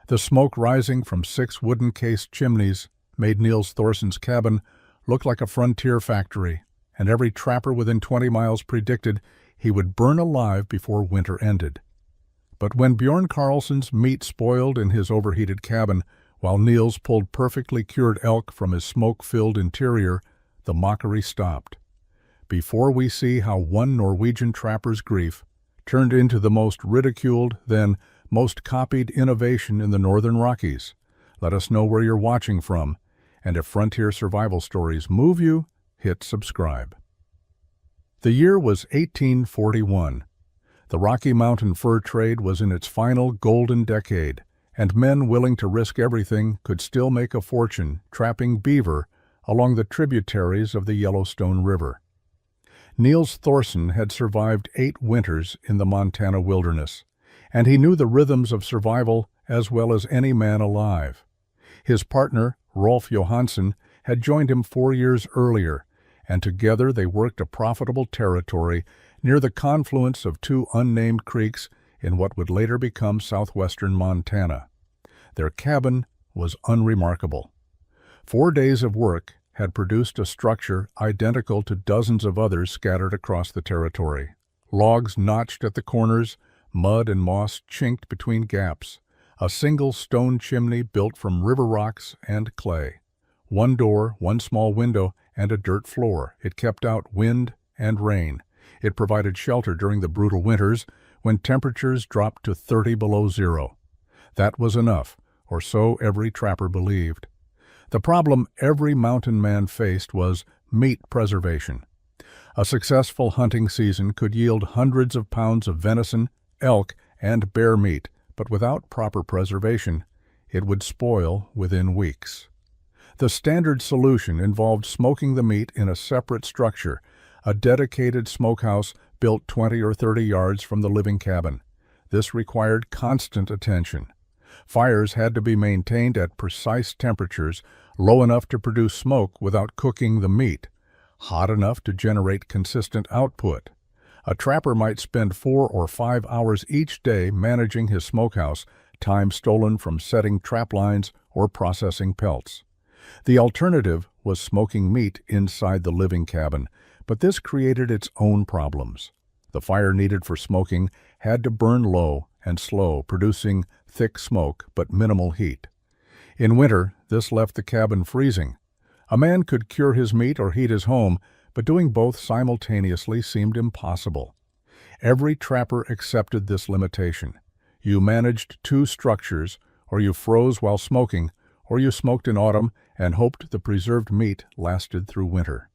The smoke rising from 6 wooden-cased chimneys made Niels Thorson's cabin look like a frontier factory, and every trapper within 20 miles predicted he would burn alive before winter ended. But when Bjorn Carlson's meat spoiled in his overheated cabin, while Niels pulled perfectly cured elk from his smoke-filled interior, the mockery stopped. Before we see how one Norwegian trapper's grief turned into the most ridiculed, then most copied innovation in the Northern Rockies, let us know where you're watching from, and if Frontier Survival Stories move you, hit subscribe. The year was 1841. The Rocky Mountain fur trade was in its final golden decade, and men willing to risk everything could still make a fortune trapping beaver along the tributaries of the Yellowstone River. Niels Thorson had survived 8 winters in the Montana wilderness, and he knew the rhythms of survival as well as any man alive. His partner, Rolf Johansson, had joined him 4 years earlier, and together they worked a profitable territory near the confluence of 2 unnamed creeks in what would later become southwestern Montana. Their cabin was unremarkable. 4 days of work had produced a structure identical to dozens of others scattered across the territory. Logs notched at the corners, mud and moss chinked between gaps, a single stone chimney built from river rocks and clay. 1 door, 1 small window, and a dirt floor. It kept out wind and rain. It provided shelter during the brutal winters when temperatures dropped to 30 below zero. That was enough, or so every trapper believed. The problem every mountain man faced was meat preservation. A successful hunting season could yield hundreds of pounds of venison, elk, and bear meat, but without proper preservation, it would spoil within weeks. The standard solution involved smoking the meat in a separate structure, a dedicated smokehouse built 20 or 30 yards from the living cabin. This required constant attention. Fires had to be maintained at precise temperatures, low enough to produce smoke without cooking the meat, hot enough to generate consistent output. A trapper might spend 4 or 5 hours each day managing his smokehouse, time stolen from setting trap lines or processing pelts. The alternative was smoking meat inside the living cabin, but this created its own problems. The fire needed for smoking had to burn low and slow, producing thick smoke but minimal heat. In winter, this left the cabin freezing. A man could cure his meat or heat his home, but doing both simultaneously seemed impossible. Every trapper accepted this limitation. You managed 2 structures, or you froze while smoking, or you smoked in autumn and hoped the preserved meat lasted through winter.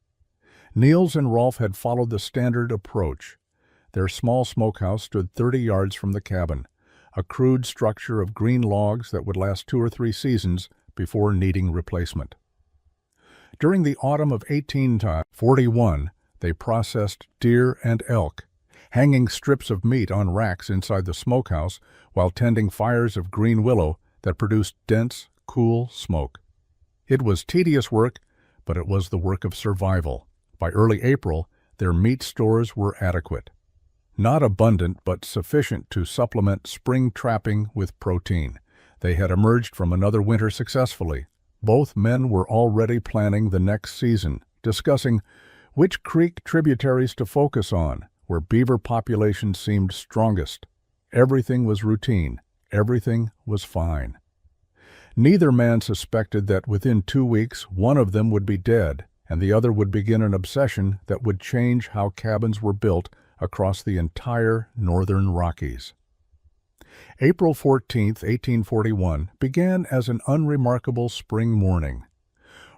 Niels and Rolf had followed the standard approach. Their small smokehouse stood 30 yards from the cabin, a crude structure of green logs that would last 2 or 3 seasons before needing replacement. During the autumn of 1841, they processed deer and elk, hanging strips of meat on racks inside the smokehouse while tending fires of green willow that produced dense, cool smoke. It was tedious work, but it was the work of survival. By early April, their meat stores were adequate. Not abundant, but sufficient to supplement spring trapping with protein. They had emerged from another winter successfully. Both men were already planning the next season, discussing which creek tributaries to focus on, where beaver populations seemed strongest. Everything was routine. Everything was fine. Neither man suspected that within 2 weeks one of them would be dead, and the other would begin an obsession that would change how cabins were built across the entire northern Rockies. April 14, 1841, began as an unremarkable spring morning.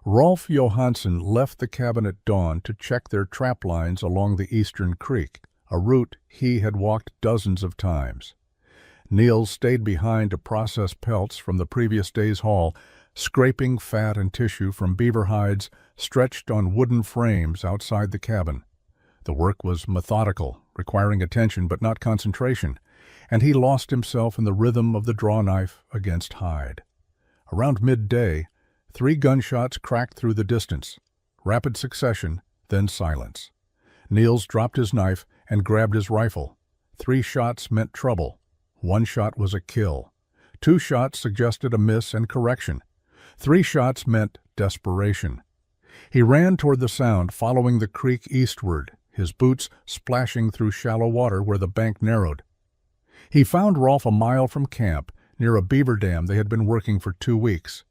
Rolf Johansson left the cabin at dawn to check their trap lines along the eastern creek, a route he had walked dozens of times. Niels stayed behind to process pelts from the previous day's haul, scraping fat and tissue from beaver hides stretched on wooden frames outside the cabin. The work was methodical, requiring attention but not concentration, and he lost himself in the rhythm of the draw knife against hide. Around midday, 3 gunshots cracked through the distance. Rapid succession, then silence. Niels dropped his knife and grabbed his rifle. 3 shots meant trouble. 1 shot was a kill. 2 shots suggested a miss and correction. 3 shots meant desperation. He ran toward the sound, following the creek eastward, his boots splashing through shallow water where the bank narrowed. He found Rolf a mile from camp, near a beaver dam they had been working for 2 weeks.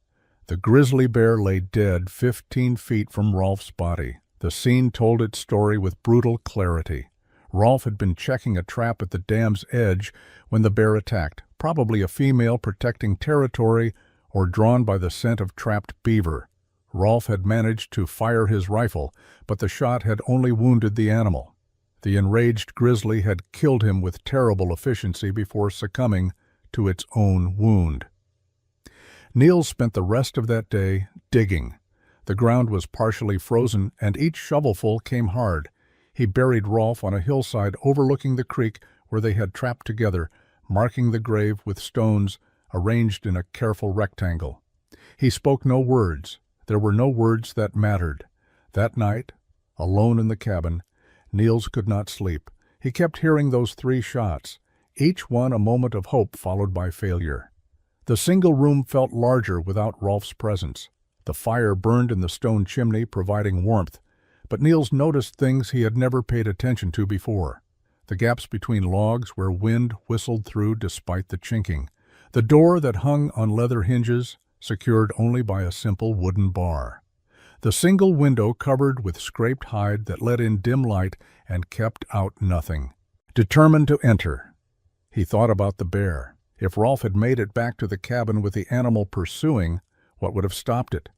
The grizzly bear lay dead 15 feet from Rolf's body. The scene told its story with brutal clarity. Rolf had been checking a trap at the dam's edge when the bear attacked, probably a female protecting territory or drawn by the scent of trapped beaver. Rolf had managed to fire his rifle, but the shot had only wounded the animal. The enraged grizzly had killed him with terrible efficiency before succumbing to its own wound. Niels spent the rest of that day digging. The ground was partially frozen, and each shovelful came hard. He buried Rolf on a hillside overlooking the creek where they had trapped together, marking the grave with stones arranged in a careful rectangle. He spoke no words. There were no words that mattered. That night, alone in the cabin, Niels could not sleep. He kept hearing those 3 shots, each one a moment of hope followed by failure. The single room felt larger without Rolf's presence. The fire burned in the stone chimney, providing warmth, but Niels noticed things he had never paid attention to before. The gaps between logs where wind whistled through despite the chinking. The door that hung on leather hinges, secured only by a simple wooden bar. The single window covered with scraped hide that let in dim light and kept out nothing. Determined to enter, he thought about the bear. If Rolf had made it back to the cabin with the animal pursuing, what would have stopped it?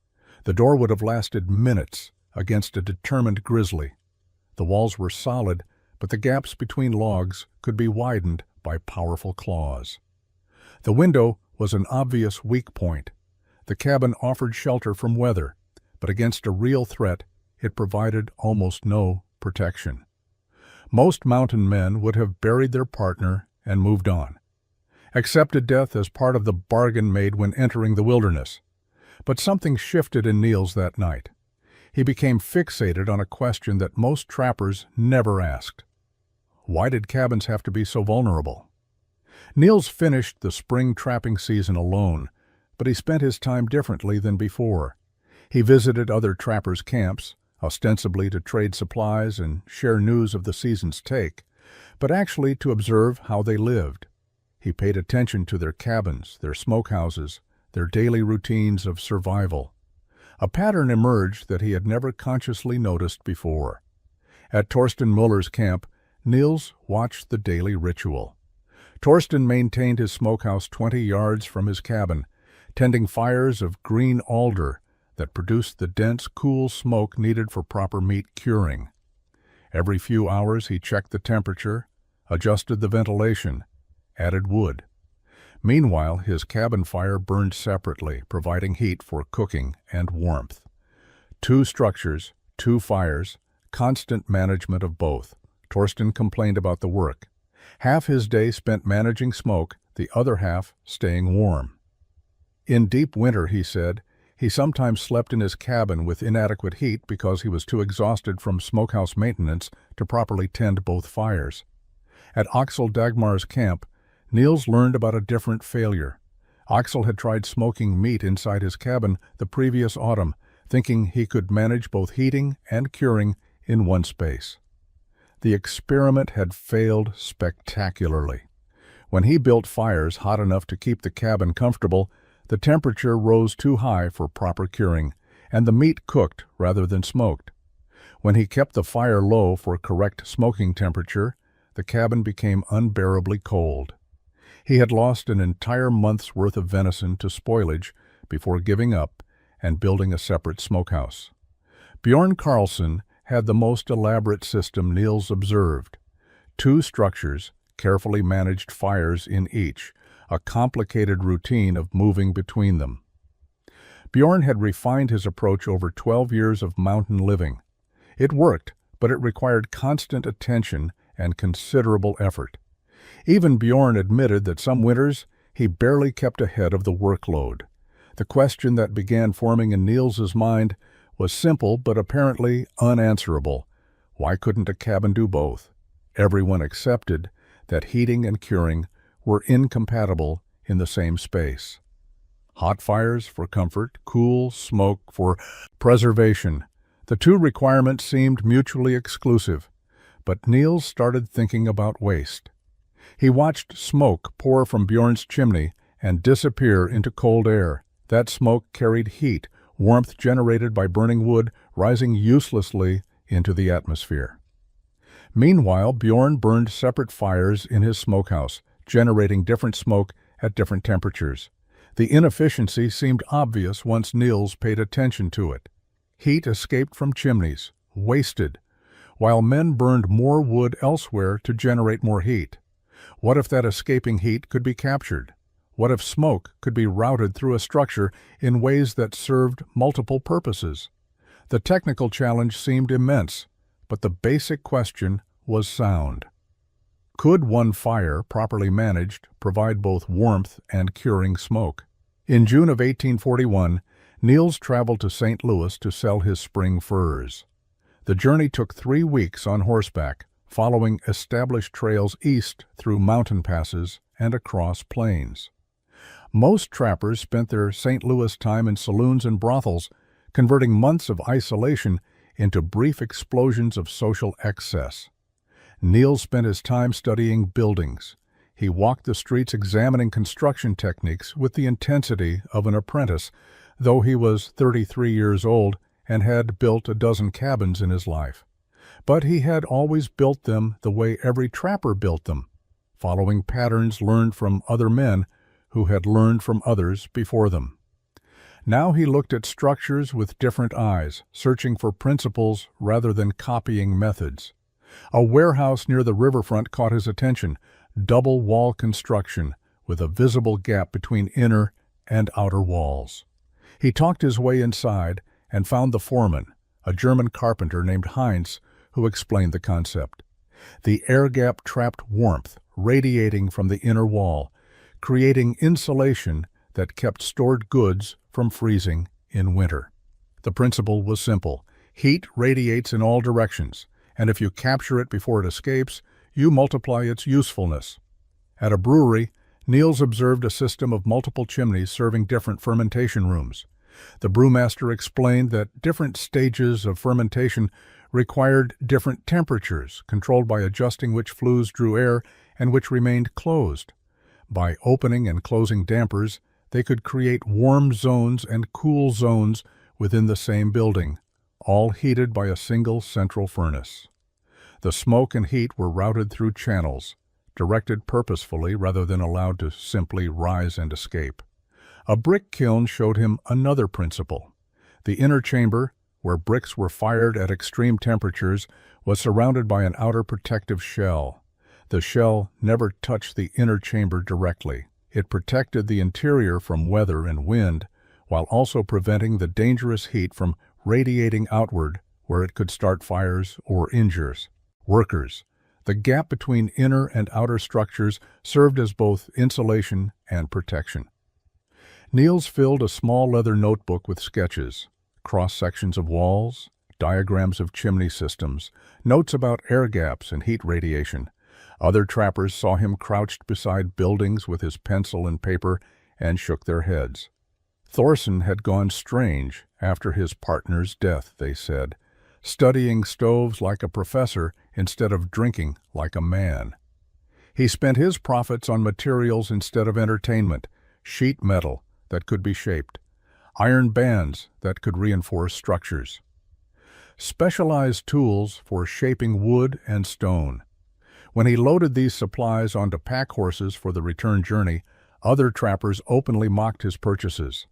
The door would have lasted minutes against a determined grizzly. The walls were solid, but the gaps between logs could be widened by powerful claws. The window was an obvious weak point. The cabin offered shelter from weather, but against a real threat, it provided almost no protection. Most mountain men would have buried their partner and moved on, accepted death as part of the bargain made when entering the wilderness. But something shifted in Niels that night. He became fixated on a question that most trappers never asked. Why did cabins have to be so vulnerable? Niels finished the spring trapping season alone, but he spent his time differently than before. He visited other trappers' camps, ostensibly to trade supplies and share news of the season's take, but actually to observe how they lived. He paid attention to their cabins, their smokehouses, their daily routines of survival. A pattern emerged that he had never consciously noticed before. At Torsten Muller's camp, Niels watched the daily ritual. Torsten maintained his smokehouse 20 yards from his cabin, tending fires of green alder that produced the dense, cool smoke needed for proper meat curing. Every few hours he checked the temperature, adjusted the ventilation, added wood. Meanwhile, his cabin fire burned separately, providing heat for cooking and warmth. 2 structures, 2 fires, constant management of both. Torsten complained about the work. Half his day spent managing smoke, the other half staying warm. In deep winter, he said, he sometimes slept in his cabin with inadequate heat because he was too exhausted from smokehouse maintenance to properly tend both fires. At Axel Dagmar's camp, Niels learned about a different failure. Axel had tried smoking meat inside his cabin the previous autumn, thinking he could manage both heating and curing in one space. The experiment had failed spectacularly. When he built fires hot enough to keep the cabin comfortable, the temperature rose too high for proper curing, and the meat cooked rather than smoked. When he kept the fire low for correct smoking temperature, the cabin became unbearably cold. He had lost an entire month's worth of venison to spoilage before giving up and building a separate smokehouse. Bjorn Karlsson had the most elaborate system Niels observed. 2 structures, carefully managed fires in each, a complicated routine of moving between them. Bjorn had refined his approach over 12 years of mountain living. It worked, but it required constant attention and considerable effort. Even Bjorn admitted that some winters he barely kept ahead of the workload. The question that began forming in Niels's mind was simple but apparently unanswerable. Why couldn't a cabin do both? Everyone accepted that heating and curing were incompatible in the same space. Hot fires for comfort, cool smoke for preservation. The two requirements seemed mutually exclusive, but Niels started thinking about waste. He watched smoke pour from Bjorn's chimney and disappear into cold air. That smoke carried heat, warmth generated by burning wood rising uselessly into the atmosphere. Meanwhile, Bjorn burned separate fires in his smokehouse, generating different smoke at different temperatures. The inefficiency seemed obvious once Niels paid attention to it. Heat escaped from chimneys, wasted, while men burned more wood elsewhere to generate more heat. What if that escaping heat could be captured? What if smoke could be routed through a structure in ways that served multiple purposes? The technical challenge seemed immense, but the basic question was sound. Could one fire, properly managed, provide both warmth and curing smoke? In June of 1841, Niels traveled to St. Louis to sell his spring furs. The journey took 3 weeks on horseback, following established trails east through mountain passes and across plains. Most trappers spent their St. Louis time in saloons and brothels, converting months of isolation into brief explosions of social excess. Niels spent his time studying buildings. He walked the streets examining construction techniques with the intensity of an apprentice, though he was 33 years old and had built a dozen cabins in his life. But he had always built them the way every trapper built them, following patterns learned from other men who had learned from others before them. Now he looked at structures with different eyes, searching for principles rather than copying methods. A warehouse near the riverfront caught his attention, double wall construction with a visible gap between inner and outer walls. He talked his way inside and found the foreman, a German carpenter named Heinz, who explained the concept. The air gap trapped warmth, radiating from the inner wall, creating insulation that kept stored goods from freezing in winter. The principle was simple. Heat radiates in all directions, and if you capture it before it escapes, you multiply its usefulness. At a brewery, Niels observed a system of multiple chimneys serving different fermentation rooms. The brewmaster explained that different stages of fermentation required different temperatures, controlled by adjusting which flues drew air and which remained closed. By opening and closing dampers, they could create warm zones and cool zones within the same building, all heated by a single central furnace. The smoke and heat were routed through channels, directed purposefully rather than allowed to simply rise and escape. A brick kiln showed him another principle. The inner chamber, where bricks were fired at extreme temperatures, was surrounded by an outer protective shell. The shell never touched the inner chamber directly. It protected the interior from weather and wind, while also preventing the dangerous heat from radiating outward where it could start fires or injure workers. The gap between inner and outer structures served as both insulation and protection. Niels filled a small leather notebook with sketches, cross-sections of walls, diagrams of chimney systems, notes about air gaps and heat radiation. Other trappers saw him crouched beside buildings with his pencil and paper and shook their heads. Thorsen had gone strange after his partner's death, they said, studying stoves like a professor instead of drinking like a man. He spent his profits on materials instead of entertainment, sheet metal that could be shaped, iron bands that could reinforce structures, specialized tools for shaping wood and stone. When he loaded these supplies onto pack horses for the return journey, other trappers openly mocked his purchases.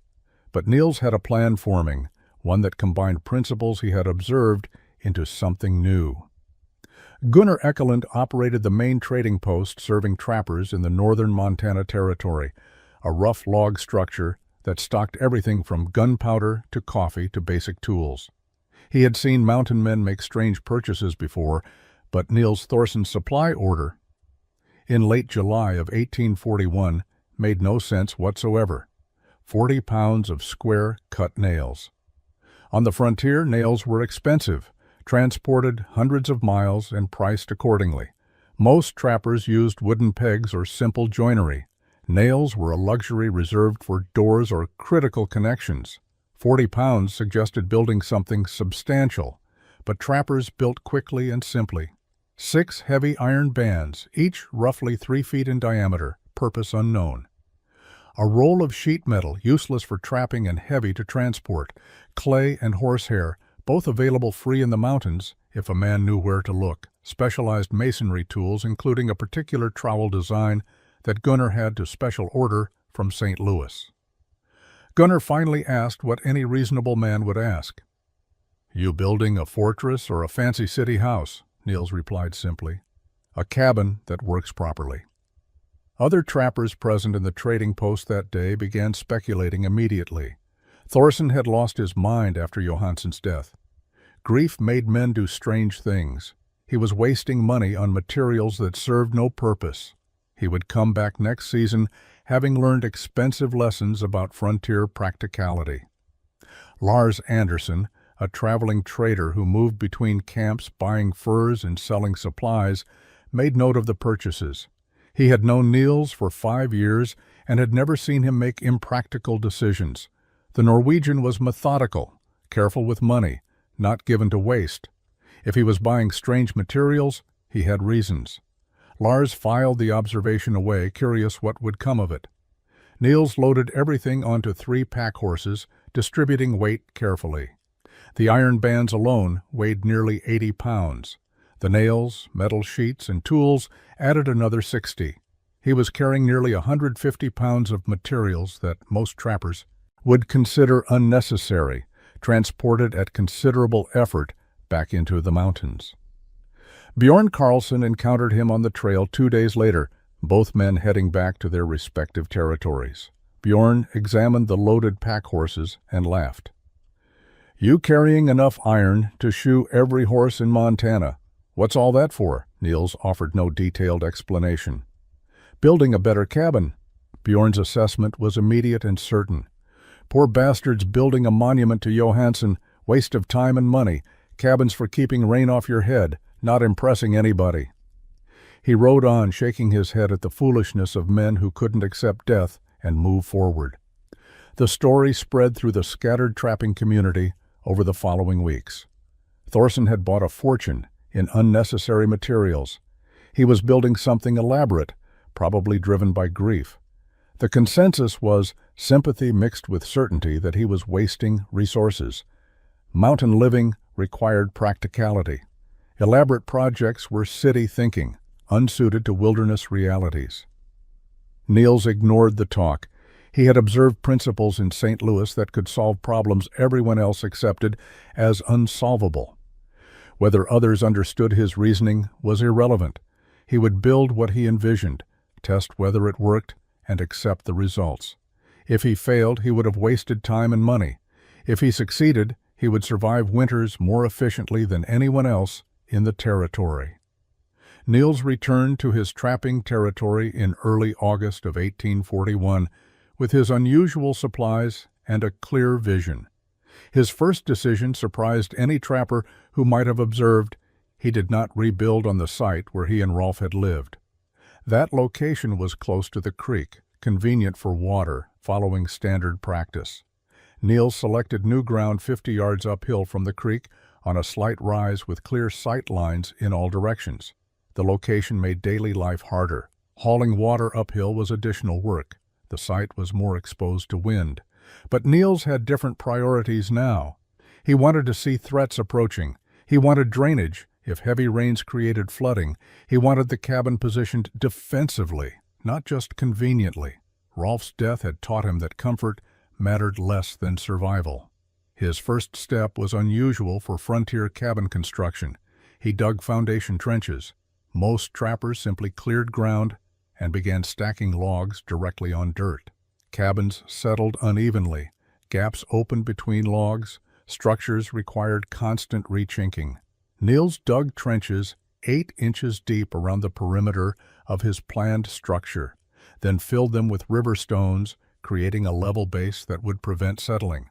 But Niels had a plan forming, one that combined principles he had observed into something new. Gunnar Ekelund operated the main trading post serving trappers in the northern Montana Territory, a rough log structure that stocked everything from gunpowder to coffee to basic tools. He had seen mountain men make strange purchases before, but Niels Thorsen's supply order in late July of 1841 made no sense whatsoever. 40 pounds of square cut nails. On the frontier, nails were expensive, transported hundreds of miles and priced accordingly. Most trappers used wooden pegs or simple joinery. Nails were a luxury reserved for doors or critical connections. 40 pounds suggested building something substantial, but trappers built quickly and simply. 6 heavy iron bands, each roughly 3 feet in diameter, purpose unknown. A roll of sheet metal, useless for trapping and heavy to transport. Clay and horsehair, both available free in the mountains if a man knew where to look. Specialized masonry tools, including a particular trowel design that Gunnar had to special order from St. Louis. Gunnar finally asked what any reasonable man would ask. "You building a fortress or a fancy city house?" Niels replied simply. "A cabin that works properly." Other trappers present in the trading post that day began speculating immediately. Thorson had lost his mind after Johansson's death. Grief made men do strange things. He was wasting money on materials that served no purpose. He would come back next season having learned expensive lessons about frontier practicality. Lars Anderson, a traveling trader who moved between camps buying furs and selling supplies, made note of the purchases. He had known Niels for 5 years and had never seen him make impractical decisions. The Norwegian was methodical, careful with money, not given to waste. If he was buying strange materials, he had reasons. Lars filed the observation away, curious what would come of it. Niels loaded everything onto 3 pack horses, distributing weight carefully. The iron bands alone weighed nearly 80 pounds. The nails, metal sheets, and tools added another 60. He was carrying nearly 150 pounds of materials that most trappers would consider unnecessary, transported at considerable effort back into the mountains. Bjorn Karlsson encountered him on the trail 2 days later, both men heading back to their respective territories. Bjorn examined the loaded pack horses and laughed. "You carrying enough iron to shoe every horse in Montana. What's all that for?" Niels offered no detailed explanation. "Building a better cabin." Bjorn's assessment was immediate and certain. "Poor bastards building a monument to Johansson, waste of time and money, cabins for keeping rain off your head, not impressing anybody." He rode on, shaking his head at the foolishness of men who couldn't accept death and move forward. The story spread through the scattered trapping community over the following weeks. Thorson had bought a fortune in unnecessary materials. He was building something elaborate, probably driven by grief. The consensus was sympathy mixed with certainty that he was wasting resources. Mountain living required practicality. Elaborate projects were city thinking, unsuited to wilderness realities. Niels ignored the talk. He had observed principles in St. Louis that could solve problems everyone else accepted as unsolvable. Whether others understood his reasoning was irrelevant. He would build what he envisioned, test whether it worked, and accept the results. If he failed, he would have wasted time and money. If he succeeded, he would survive winters more efficiently than anyone else in the territory. Niels returned to his trapping territory in early August of 1841 with his unusual supplies and a clear vision. His first decision surprised any trapper who might have observed. He did not rebuild on the site where he and Rolf had lived. That location was close to the creek, convenient for water, following standard practice. Niels selected new ground 50 yards uphill from the creek on a slight rise with clear sight lines in all directions. The location made daily life harder. Hauling water uphill was additional work. The site was more exposed to wind. But Niels had different priorities now. He wanted to see threats approaching. He wanted drainage if heavy rains created flooding. He wanted the cabin positioned defensively, not just conveniently. Rolf's death had taught him that comfort mattered less than survival. His first step was unusual for frontier cabin construction. He dug foundation trenches. Most trappers simply cleared ground and began stacking logs directly on dirt. Cabins settled unevenly. Gaps opened between logs. Structures required constant rechinking. Niels dug trenches 8 inches deep around the perimeter of his planned structure, then filled them with river stones, creating a level base that would prevent settling.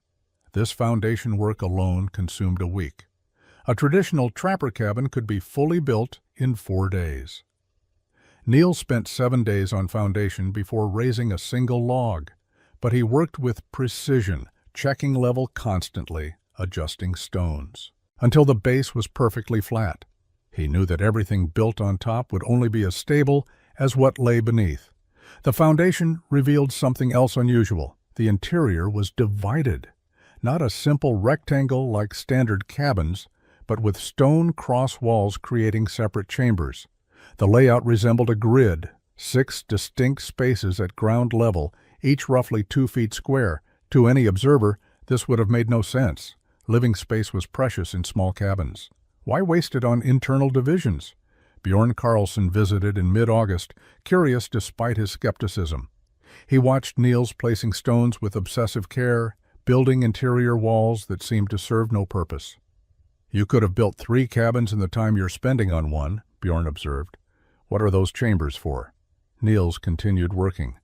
This foundation work alone consumed a week. A traditional trapper cabin could be fully built in 4 days. Neil spent 7 days on foundation before raising a single log, but he worked with precision, checking level constantly, adjusting stones, until the base was perfectly flat. He knew that everything built on top would only be as stable as what lay beneath. The foundation revealed something else unusual. The interior was divided. Not a simple rectangle like standard cabins, but with stone cross walls creating separate chambers. The layout resembled a grid, 6 distinct spaces at ground level, each roughly 2 feet square. To any observer, this would have made no sense. Living space was precious in small cabins. Why waste it on internal divisions? Bjorn Carlson visited in mid-August, curious despite his skepticism. He watched Niels placing stones with obsessive care, building interior walls that seemed to serve no purpose. "You could have built 3 cabins in the time you're spending on one," Bjorn observed. "What are those chambers for?" Niels continued working.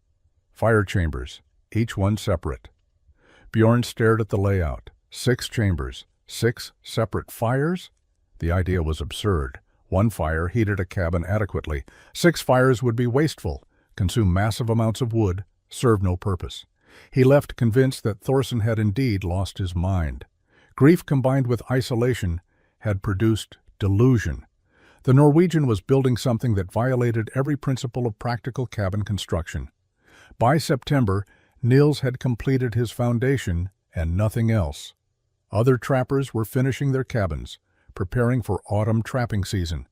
"Fire chambers, each one separate." Bjorn stared at the layout. 6 chambers, 6 separate fires? The idea was absurd. 1 fire heated a cabin adequately. 6 fires would be wasteful, consume massive amounts of wood, serve no purpose. He left convinced that Thorson had indeed lost his mind. Grief combined with isolation had produced delusion. The Norwegian was building something that violated every principle of practical cabin construction. By September, Niels had completed his foundation and nothing else. Other trappers were finishing their cabins, preparing for autumn trapping season.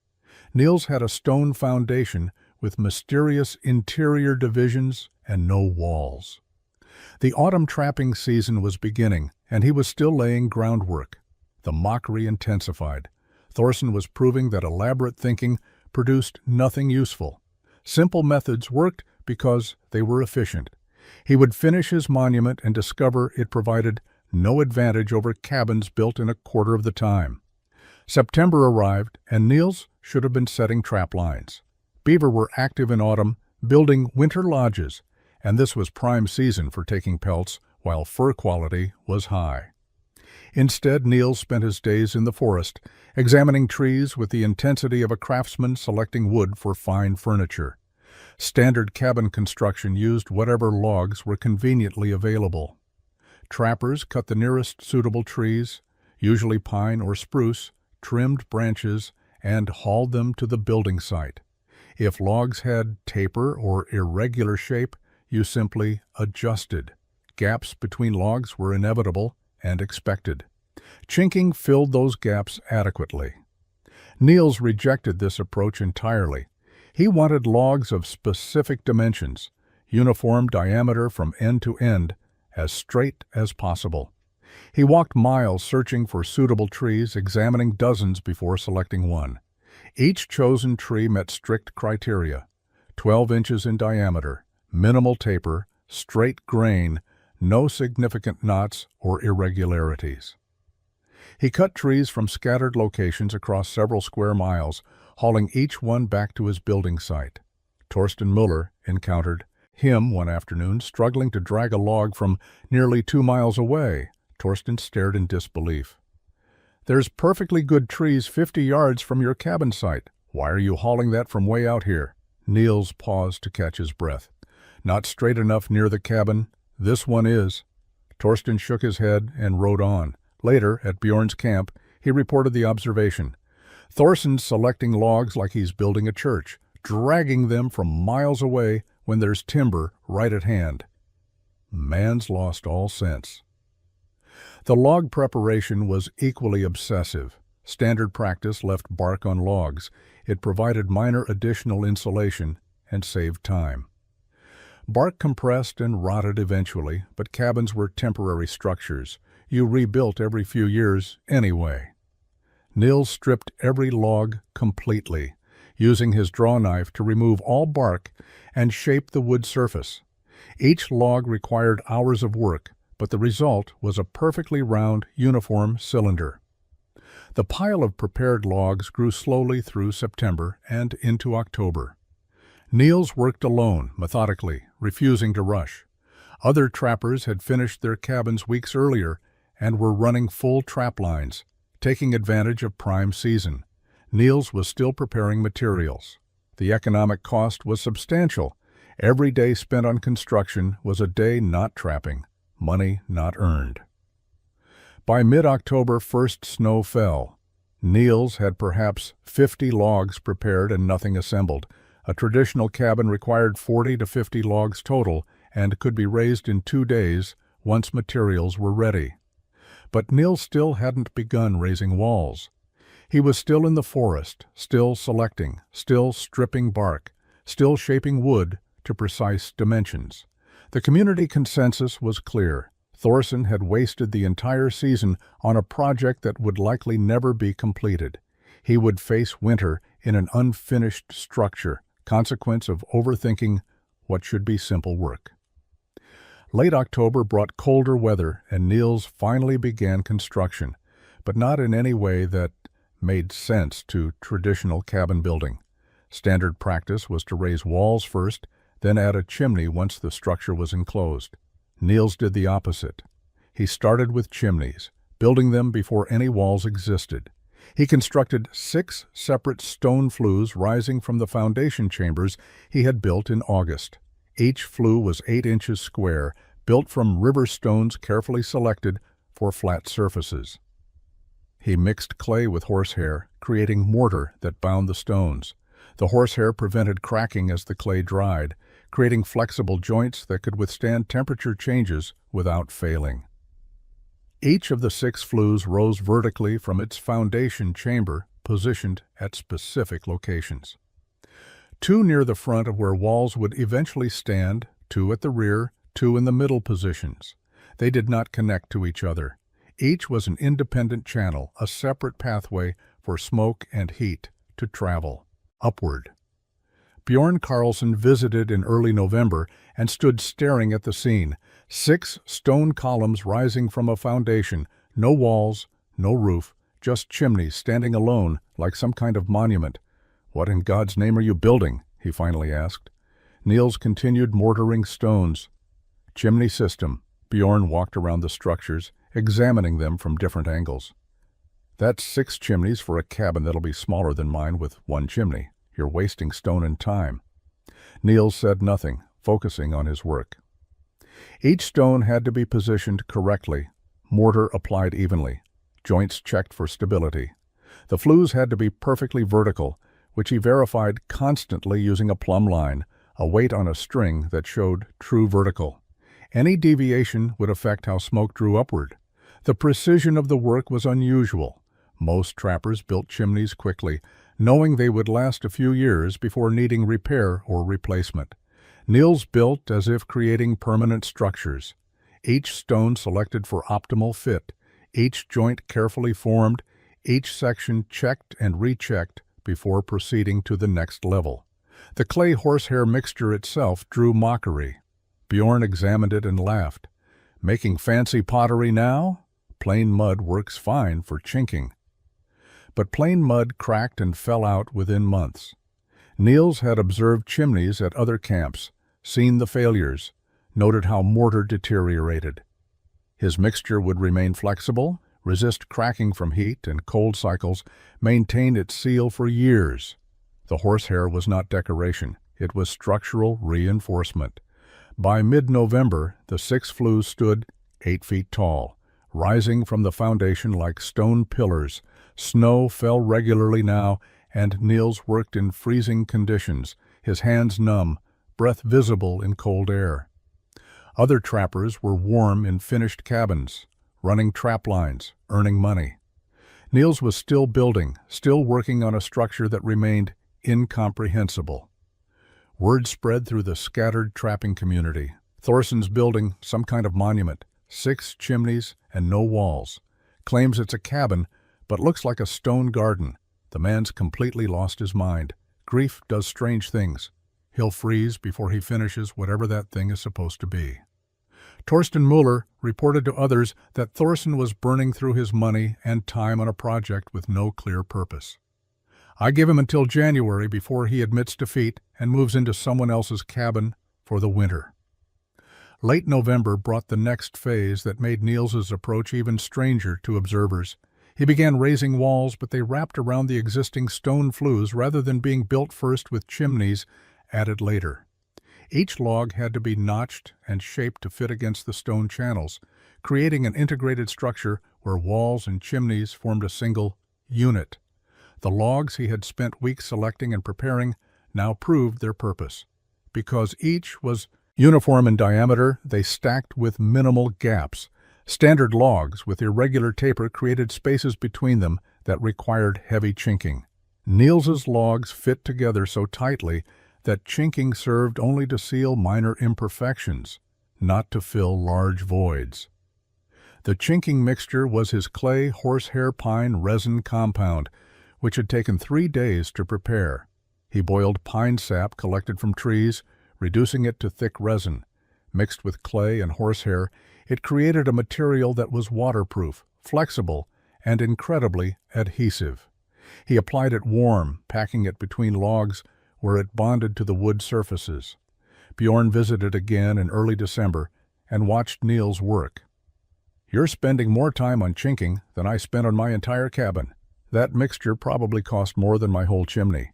Niels had a stone foundation with mysterious interior divisions and no walls. The autumn trapping season was beginning, and he was still laying groundwork. The mockery intensified. Thorson was proving that elaborate thinking produced nothing useful. Simple methods worked because they were efficient. He would finish his monument and discover it provided no advantage over cabins built in a quarter of the time. September arrived, and Niels should have been setting trap lines. Beaver were active in autumn, building winter lodges, and this was prime season for taking pelts while fur quality was high. Instead, Niels spent his days in the forest, examining trees with the intensity of a craftsman selecting wood for fine furniture. Standard cabin construction used whatever logs were conveniently available. Trappers cut the nearest suitable trees, usually pine or spruce, trimmed branches, and hauled them to the building site. If logs had taper or irregular shape, you simply adjusted. Gaps between logs were inevitable and expected. Chinking filled those gaps adequately. Niels rejected this approach entirely. He wanted logs of specific dimensions, uniform diameter from end to end, as straight as possible. He walked miles searching for suitable trees, examining dozens before selecting one. Each chosen tree met strict criteria: 12 inches in diameter, minimal taper, straight grain, no significant knots or irregularities. He cut trees from scattered locations across several square miles, hauling each one back to his building site. Torsten Müller encountered him one afternoon, struggling to drag a log from nearly 2 miles away. Torsten stared in disbelief. "There's perfectly good trees 50 yards from your cabin site. Why are you hauling that from way out here?" Niels paused to catch his breath. "Not straight enough near the cabin. This one is." Torsten shook his head and rode on. Later, at Bjorn's camp, he reported the observation. "Thorson's selecting logs like he's building a church, dragging them from miles away when there's timber right at hand." Man's lost all sense. The log preparation was equally obsessive. Standard practice left bark on logs. It provided minor additional insulation and saved time. Bark compressed and rotted eventually, but cabins were temporary structures. You rebuilt every few years anyway. Niels stripped every log completely, using his draw knife to remove all bark and shape the wood surface. Each log required hours of work, but the result was a perfectly round, uniform cylinder. The pile of prepared logs grew slowly through September and into October. Niels worked alone, methodically, refusing to rush. Other trappers had finished their cabins weeks earlier and were running full trap lines, taking advantage of prime season. Niels was still preparing materials. The economic cost was substantial. Every day spent on construction was a day not trapping, money not earned. By mid-October, first snow fell. Niels had perhaps 50 logs prepared and nothing assembled. A traditional cabin required 40 to 50 logs total and could be raised in 2 days once materials were ready. But Niels still hadn't begun raising walls. He was still in the forest, still selecting, still stripping bark, still shaping wood to precise dimensions. The community consensus was clear. Thorson had wasted the entire season on a project that would likely never be completed. He would face winter in an unfinished structure, consequence of overthinking what should be simple work. Late October brought colder weather, and Niels finally began construction, but not in any way that made sense to traditional cabin building. Standard practice was to raise walls first, then add a chimney once the structure was enclosed. Niels did the opposite. He started with chimneys, building them before any walls existed. He constructed 6 separate stone flues rising from the foundation chambers he had built in August. Each flue was 8 inches square, built from river stones carefully selected for flat surfaces. He mixed clay with horsehair, creating mortar that bound the stones. The horsehair prevented cracking as the clay dried, creating flexible joints that could withstand temperature changes without failing. Each of the 6 flues rose vertically from its foundation chamber, positioned at specific locations. 2 near the front of where walls would eventually stand, 2 at the rear, 2 in the middle positions. They did not connect to each other. Each was an independent channel, a separate pathway for smoke and heat to travel upward. Bjorn Carlson visited in early November and stood staring at the scene. 6 stone columns rising from a foundation, no walls, no roof, just chimneys standing alone like some kind of monument. "What in God's name are you building?" he finally asked. Niels continued mortaring stones. "Chimney system." Bjorn walked around the structures, examining them from different angles. "That's 6 chimneys for a cabin that'll be smaller than mine with 1 chimney. You're wasting stone and time." Niels said nothing, focusing on his work. Each stone had to be positioned correctly, mortar applied evenly, joints checked for stability. The flues had to be perfectly vertical, which he verified constantly using a plumb line, a weight on a string that showed true vertical. Any deviation would affect how smoke drew upward. The precision of the work was unusual. Most trappers built chimneys quickly, knowing they would last a few years before needing repair or replacement. Niels built as if creating permanent structures. Each stone selected for optimal fit, each joint carefully formed, each section checked and rechecked before proceeding to the next level. The clay horsehair mixture itself drew mockery. Bjorn examined it and laughed. "Making fancy pottery now? Plain mud works fine for chinking." But plain mud cracked and fell out within months. Niels had observed chimneys at other camps, seen the failures, noted how mortar deteriorated. His mixture would remain flexible, resist cracking from heat and cold cycles, maintain its seal for years. The horsehair was not decoration, it was structural reinforcement. By mid-November, the 6 flues stood 8 feet tall, rising from the foundation like stone pillars. Snow fell regularly now, and Niels worked in freezing conditions, his hands numb, breath visible in cold air. Other trappers were warm in finished cabins, running trap lines, earning money. Niels was still building, still working on a structure that remained incomprehensible. Word spread through the scattered trapping community. Thorson's building some kind of monument, 6 chimneys and no walls. Claims it's a cabin, but looks like a stone garden. The man's completely lost his mind. Grief does strange things. He'll freeze before he finishes whatever that thing is supposed to be. Torsten Mueller reported to others that Thorson was burning through his money and time on a project with no clear purpose. "I give him until January before he admits defeat and moves into someone else's cabin for the winter." Late November brought the next phase that made Niels's approach even stranger to observers. He began raising walls, but they wrapped around the existing stone flues rather than being built first with chimneys added later. Each log had to be notched and shaped to fit against the stone channels, creating an integrated structure where walls and chimneys formed a single unit. The logs he had spent weeks selecting and preparing now proved their purpose. Because each was uniform in diameter, they stacked with minimal gaps. Standard logs with irregular taper created spaces between them that required heavy chinking. Niels's logs fit together so tightly that chinking served only to seal minor imperfections, not to fill large voids. The chinking mixture was his clay horsehair pine resin compound, which had taken 3 days to prepare. He boiled pine sap collected from trees, reducing it to thick resin. Mixed with clay and horsehair, it created a material that was waterproof, flexible, and incredibly adhesive. He applied it warm, packing it between logs where it bonded to the wood surfaces. Bjorn visited again in early December and watched Niels work. "You're spending more time on chinking than I spent on my entire cabin. That mixture probably cost more than my whole chimney."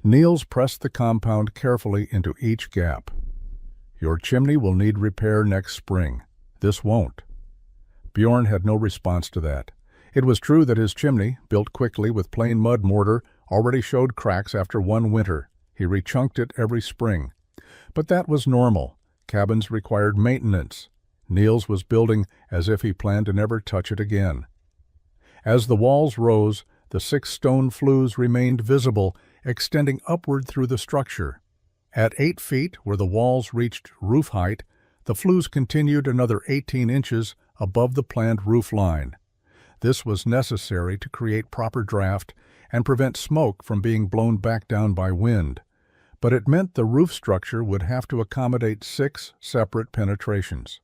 Niels pressed the compound carefully into each gap. "Your chimney will need repair next spring. This won't." Bjorn had no response to that. It was true that his chimney, built quickly with plain mud mortar, already showed cracks after one winter. He rechunked it every spring. But that was normal. Cabins required maintenance. Niels was building as if he planned to never touch it again. As the walls rose, the 6 stone flues remained visible, extending upward through the structure. At 8 feet, where the walls reached roof height, the flues continued another 18 inches above the planned roof line. This was necessary to create proper draft and prevent smoke from being blown back down by wind. But it meant the roof structure would have to accommodate 6 separate penetrations.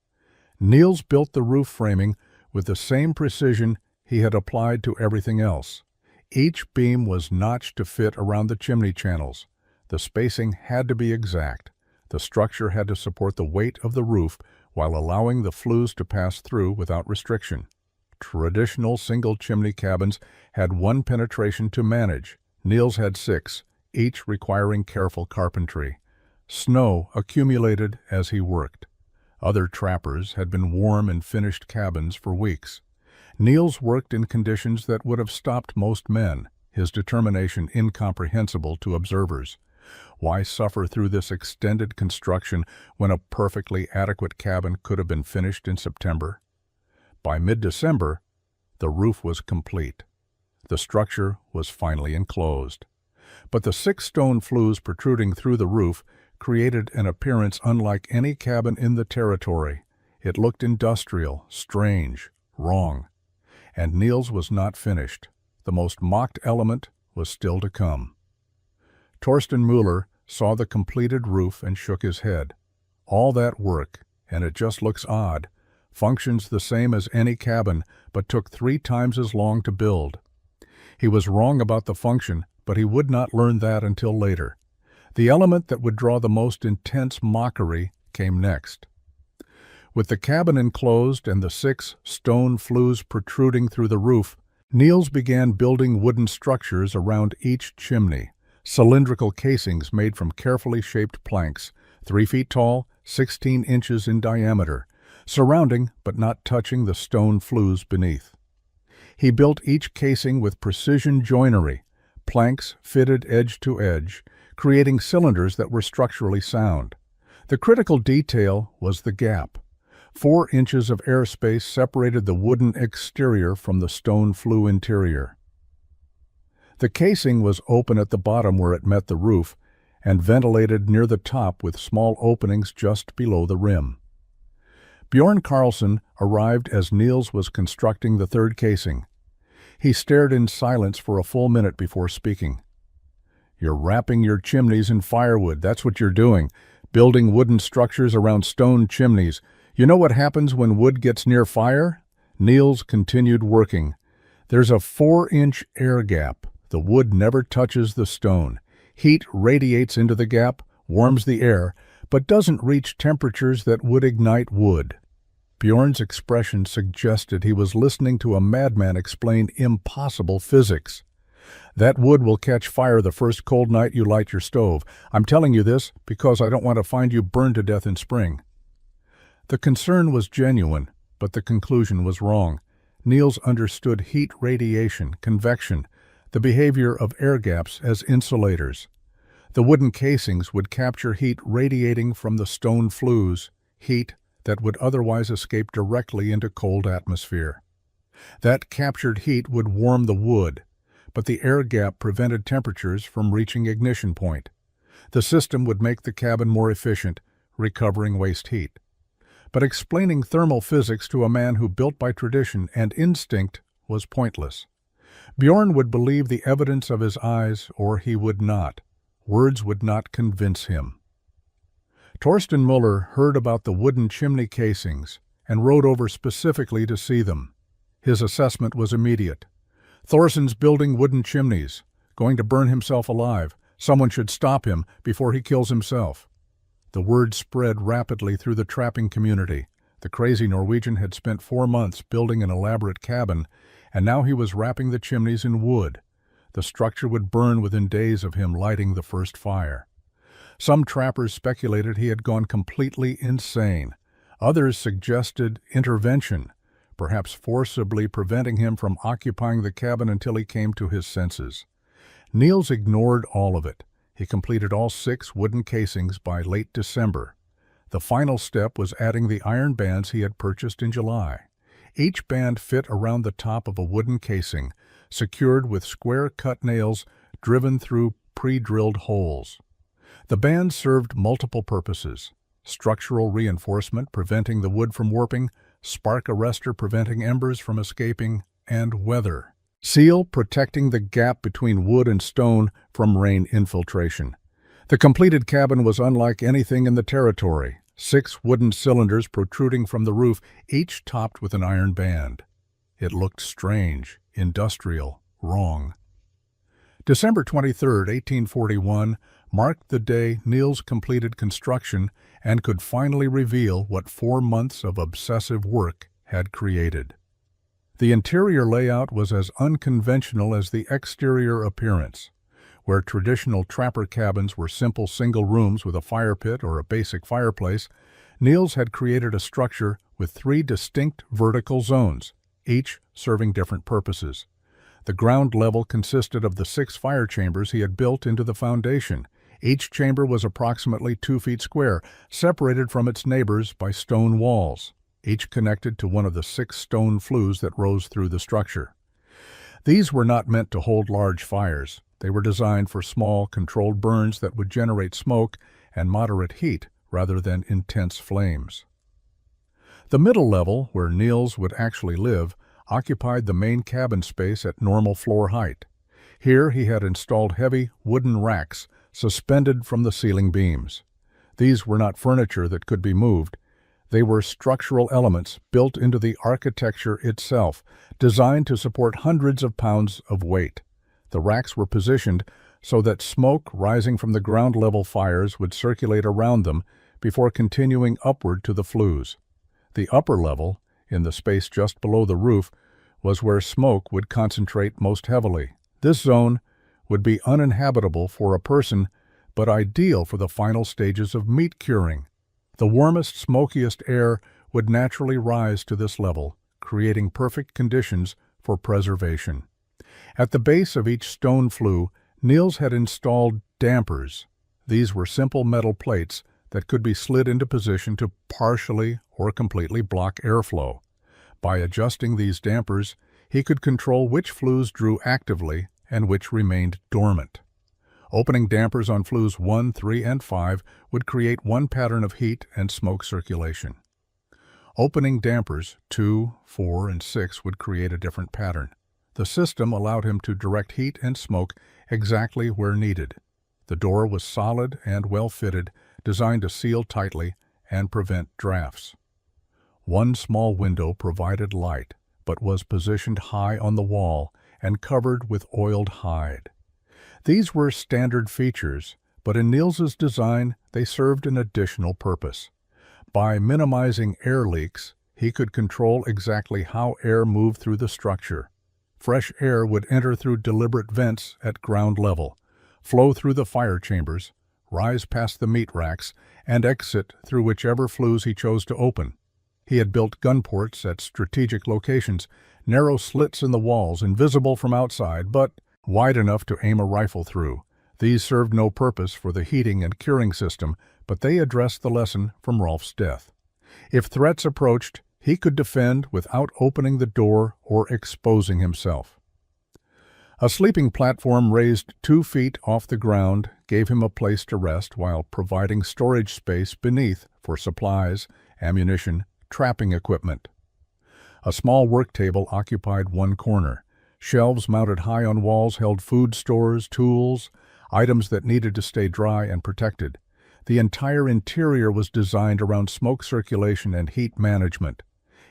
Niels built the roof framing with the same precision he had applied to everything else. Each beam was notched to fit around the chimney channels. The spacing had to be exact. The structure had to support the weight of the roof while allowing the flues to pass through without restriction. Traditional single-chimney cabins had 1 penetration to manage. Niels had 6, each requiring careful carpentry. Snow accumulated as he worked. Other trappers had been warm in finished cabins for weeks. Niels worked in conditions that would have stopped most men, his determination incomprehensible to observers. Why suffer through this extended construction when a perfectly adequate cabin could have been finished in September? By mid-December, the roof was complete. The structure was finally enclosed. But the 6 stone flues protruding through the roof created an appearance unlike any cabin in the territory. It looked industrial, strange, wrong. And Niels was not finished. The most mocked element was still to come. Torsten Müller saw the completed roof and shook his head. All that work, and it just looks odd, functions the same as any cabin, but took 3 times as long to build. He was wrong about the function, but he would not learn that until later. The element that would draw the most intense mockery came next. With the cabin enclosed and the 6 stone flues protruding through the roof, Niels began building wooden structures around each chimney, cylindrical casings made from carefully shaped planks, 3 feet tall, 16 inches in diameter, surrounding but not touching the stone flues beneath. He built each casing with precision joinery, planks fitted edge to edge, creating cylinders that were structurally sound. The critical detail was the gap. 4 inches of airspace separated the wooden exterior from the stone flue interior. The casing was open at the bottom where it met the roof and ventilated near the top with small openings just below the rim. Bjorn Karlsson arrived as Niels was constructing the 3rd casing. He stared in silence for a full minute before speaking. "You're wrapping your chimneys in firewood, that's what you're doing, building wooden structures around stone chimneys. You know what happens when wood gets near fire?" Niels continued working. "There's a 4-inch air gap. The wood never touches the stone. Heat radiates into the gap, warms the air, but doesn't reach temperatures that would ignite wood." Bjorn's expression suggested he was listening to a madman explain impossible physics. "That wood will catch fire the first cold night you light your stove. I'm telling you this because I don't want to find you burned to death in spring." The concern was genuine, but the conclusion was wrong. Niels understood heat radiation, convection, the behavior of air gaps as insulators. The wooden casings would capture heat radiating from the stone flues, heat that would otherwise escape directly into cold atmosphere. That captured heat would warm the wood, but the air gap prevented temperatures from reaching ignition point. The system would make the cabin more efficient, recovering waste heat. But explaining thermal physics to a man who built by tradition and instinct was pointless. Bjorn would believe the evidence of his eyes, or he would not. Words would not convince him. Torsten Muller heard about the wooden chimney casings and rode over specifically to see them. His assessment was immediate. "Thorsen's building wooden chimneys, going to burn himself alive. Someone should stop him before he kills himself." The word spread rapidly through the trapping community. The crazy Norwegian had spent 4 months building an elaborate cabin, and now he was wrapping the chimneys in wood. The structure would burn within days of him lighting the first fire. Some trappers speculated he had gone completely insane. Others suggested intervention, perhaps forcibly preventing him from occupying the cabin until he came to his senses. Niels ignored all of it. He completed all 6 wooden casings by late December. The final step was adding the iron bands he had purchased in July. Each band fit around the top of a wooden casing, secured with square-cut nails driven through pre-drilled holes. The bands served multiple purposes: structural reinforcement preventing the wood from warping, spark arrestor preventing embers from escaping, and weather seal protecting the gap between wood and stone from rain infiltration. The completed cabin was unlike anything in the territory. 6 wooden cylinders protruding from the roof, each topped with an iron band. It looked strange, industrial, wrong. December 23, 1841, marked the day Niels completed construction and could finally reveal what 4 months of obsessive work had created. The interior layout was as unconventional as the exterior appearance. Where traditional trapper cabins were simple single rooms with a fire pit or a basic fireplace, Niels had created a structure with 3 distinct vertical zones, each serving different purposes. The ground level consisted of the 6 fire chambers he had built into the foundation. Each chamber was approximately 2 feet square, separated from its neighbors by stone walls, each connected to one of the 6 stone flues that rose through the structure. These were not meant to hold large fires. They were designed for small, controlled burns that would generate smoke and moderate heat rather than intense flames. The middle level, where Niels would actually live, occupied the main cabin space at normal floor height. Here he had installed heavy wooden racks suspended from the ceiling beams. These were not furniture that could be moved. They were structural elements built into the architecture itself, designed to support hundreds of pounds of weight. The racks were positioned so that smoke rising from the ground-level fires would circulate around them before continuing upward to the flues. The upper level, in the space just below the roof, was where smoke would concentrate most heavily. This zone would be uninhabitable for a person, but ideal for the final stages of meat curing. The warmest, smokiest air would naturally rise to this level, creating perfect conditions for preservation. At the base of each stone flue, Niels had installed dampers. These were simple metal plates that could be slid into position to partially or completely block airflow. By adjusting these dampers, he could control which flues drew actively and which remained dormant. Opening dampers on flues 1, 3, and 5 would create one pattern of heat and smoke circulation. Opening dampers 2, 4, and 6 would create a different pattern. The system allowed him to direct heat and smoke exactly where needed. The door was solid and well-fitted, designed to seal tightly and prevent drafts. One small window provided light, but was positioned high on the wall and covered with oiled hide. These were standard features, but in Niels's design they served an additional purpose. By minimizing air leaks, he could control exactly how air moved through the structure. Fresh air would enter through deliberate vents at ground level, flow through the fire chambers, rise past the meat racks, and exit through whichever flues he chose to open. He had built gun ports at strategic locations, narrow slits in the walls, invisible from outside, but wide enough to aim a rifle through. These served no purpose for the heating and curing system, but they addressed the lesson from Rolf's death. If threats approached, he could defend without opening the door or exposing himself. A sleeping platform raised 2 feet off the ground gave him a place to rest while providing storage space beneath for supplies, ammunition, trapping equipment. A small work table occupied one corner. Shelves mounted high on walls held food stores, tools, items that needed to stay dry and protected. The entire interior was designed around smoke circulation and heat management.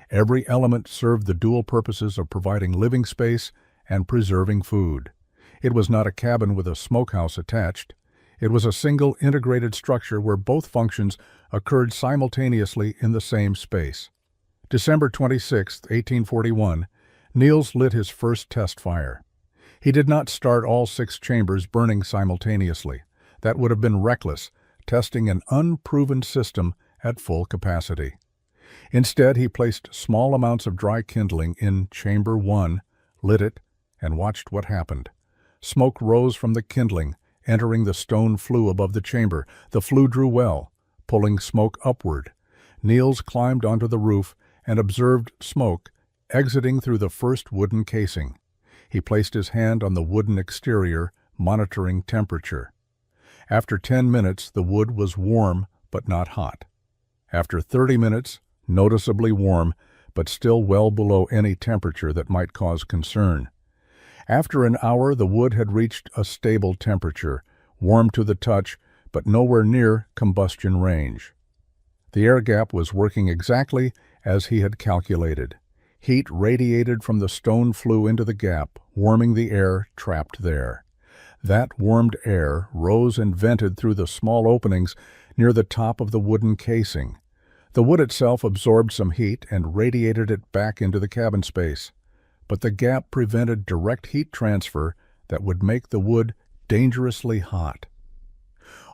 Every element served the dual purposes of providing living space and preserving food. It was not a cabin with a smokehouse attached. It was a single integrated structure where both functions occurred simultaneously in the same space. December 26, 1841, Niels lit his first test fire. He did not start all 6 chambers burning simultaneously. That would have been reckless, testing an unproven system at full capacity. Instead, he placed small amounts of dry kindling in Chamber 1, lit it, and watched what happened. Smoke rose from the kindling, entering the stone flue above the chamber. The flue drew well, pulling smoke upward. Niels climbed onto the roof and observed smoke exiting through the first wooden casing. He placed his hand on the wooden exterior, monitoring temperature. After 10 minutes, the wood was warm but not hot. After 30 minutes, noticeably warm, but still well below any temperature that might cause concern. After an hour, the wood had reached a stable temperature, warm to the touch, but nowhere near combustion range. The air gap was working exactly as he had calculated. Heat radiated from the stone flue into the gap, warming the air trapped there. That warmed air rose and vented through the small openings near the top of the wooden casing. The wood itself absorbed some heat and radiated it back into the cabin space, but the gap prevented direct heat transfer that would make the wood dangerously hot.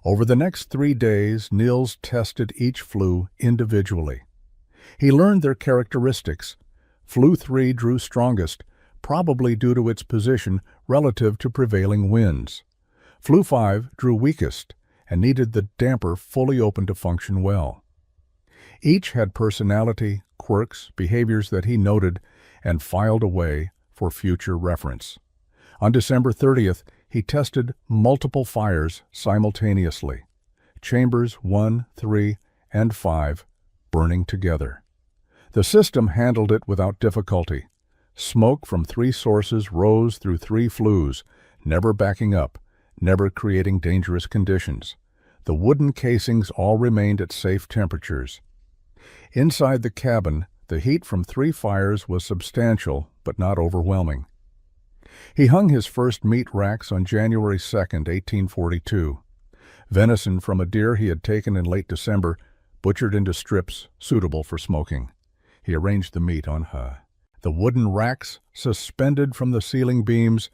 Over the next 3 days, Niels tested each flue individually. He learned their characteristics. Flue 3 drew strongest, probably due to its position relative to prevailing winds. Flue 5 drew weakest and needed the damper fully open to function well. Each had personality, quirks, behaviors that he noted and filed away for future reference. On December 30th, he tested multiple fires simultaneously. Chambers 1, 3, and 5 burning together. The system handled it without difficulty. Smoke from 3 sources rose through 3 flues, never backing up, never creating dangerous conditions. The wooden casings all remained at safe temperatures. Inside the cabin, the heat from 3 fires was substantial but not overwhelming. He hung his first meat racks on January 2, 1842. Venison from a deer he had taken in late December, butchered into strips suitable for smoking. He arranged the meat on the wooden racks suspended from the ceiling beams,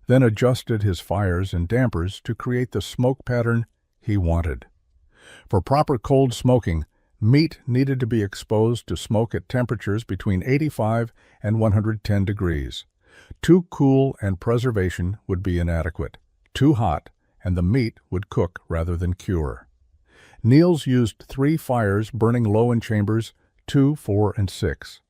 then adjusted his fires and dampers to create the smoke pattern he wanted. For proper cold smoking, meat needed to be exposed to smoke at temperatures between 85 and 110 degrees. Too cool and preservation would be inadequate. Too hot, and the meat would cook rather than cure. Niels used 3 fires burning low in chambers 2, 4, and 6.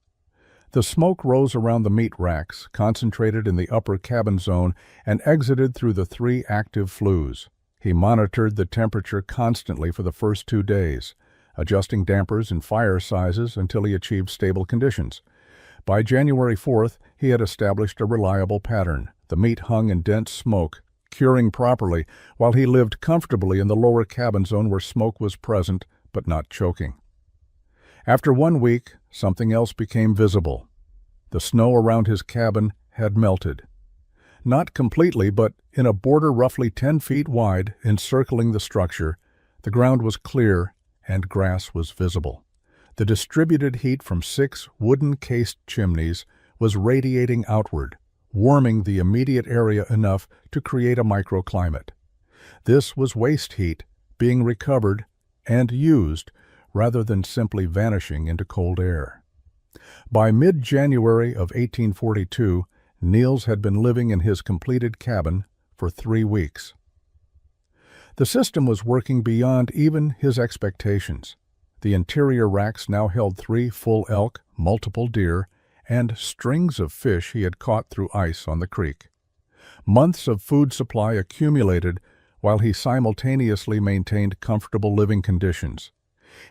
The smoke rose around the meat racks, concentrated in the upper cabin zone, and exited through the 3 active flues. He monitored the temperature constantly for the first 2 days, adjusting dampers and fire sizes until he achieved stable conditions. By January 4th, he had established a reliable pattern. The meat hung in dense smoke, curing properly, while he lived comfortably in the lower cabin zone where smoke was present but not choking. After 1 week, something else became visible. The snow around his cabin had melted. Not completely, but in a border roughly 10 feet wide encircling the structure, the ground was clear and grass was visible. The distributed heat from 6 wooden-cased chimneys was radiating outward, warming the immediate area enough to create a microclimate. This was waste heat being recovered and used rather than simply vanishing into cold air. By mid-January of 1842, Niels had been living in his completed cabin for 3 weeks. The system was working beyond even his expectations. The interior racks now held 3 full elk, multiple deer, and strings of fish he had caught through ice on the creek. Months of food supply accumulated while he simultaneously maintained comfortable living conditions.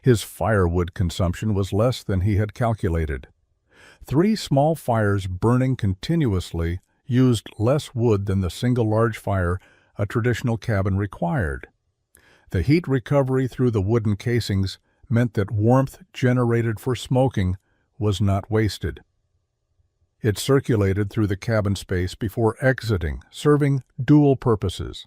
His firewood consumption was less than he had calculated. 3 small fires burning continuously used less wood than the single large fire a traditional cabin required. The heat recovery through the wooden casings meant that warmth generated for smoking was not wasted. It circulated through the cabin space before exiting, serving dual purposes.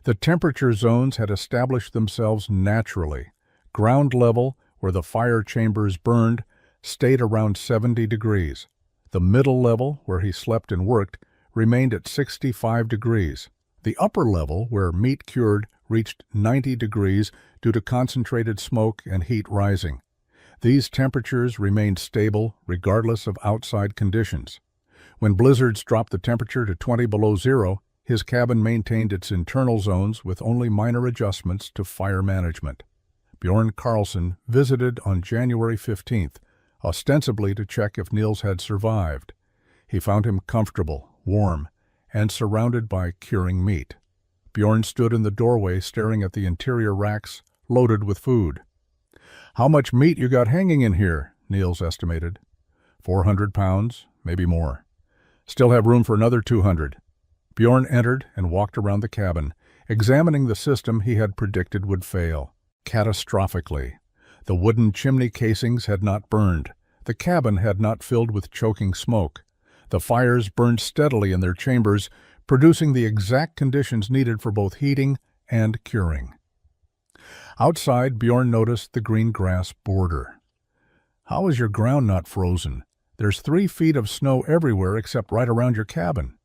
The temperature zones had established themselves naturally. Ground level, where the fire chambers burned, stayed around 70 degrees. The middle level, where he slept and worked, remained at 65 degrees. The upper level, where meat cured, reached 90 degrees due to concentrated smoke and heat rising. These temperatures remained stable regardless of outside conditions. When blizzards dropped the temperature to 20 below zero, his cabin maintained its internal zones with only minor adjustments to fire management. Bjorn Karlsson visited on January 15th, ostensibly to check if Niels had survived. He found him comfortable, warm, and surrounded by curing meat. Bjorn stood in the doorway staring at the interior racks loaded with food. "How much meat you got hanging in here?" Niels estimated. 400 pounds, maybe more. Still have room for another 200. Bjorn entered and walked around the cabin, examining the system he had predicted would fail. Catastrophically. The wooden chimney casings had not burned. The cabin had not filled with choking smoke. The fires burned steadily in their chambers, producing the exact conditions needed for both heating and curing. Outside, Bjorn noticed the green grass border. "How is your ground not frozen? There's 3 feet of snow everywhere except right around your cabin."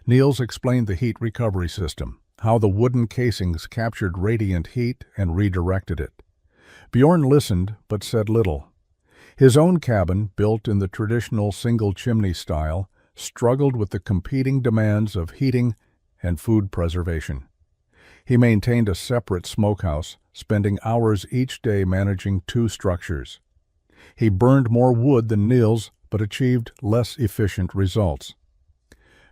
Niels explained the heat recovery system, how the wooden casings captured radiant heat and redirected it. Bjorn listened but said little. His own cabin, built in the traditional single-chimney style, struggled with the competing demands of heating and food preservation. He maintained a separate smokehouse, spending hours each day managing 2 structures. He burned more wood than Niels, but achieved less efficient results.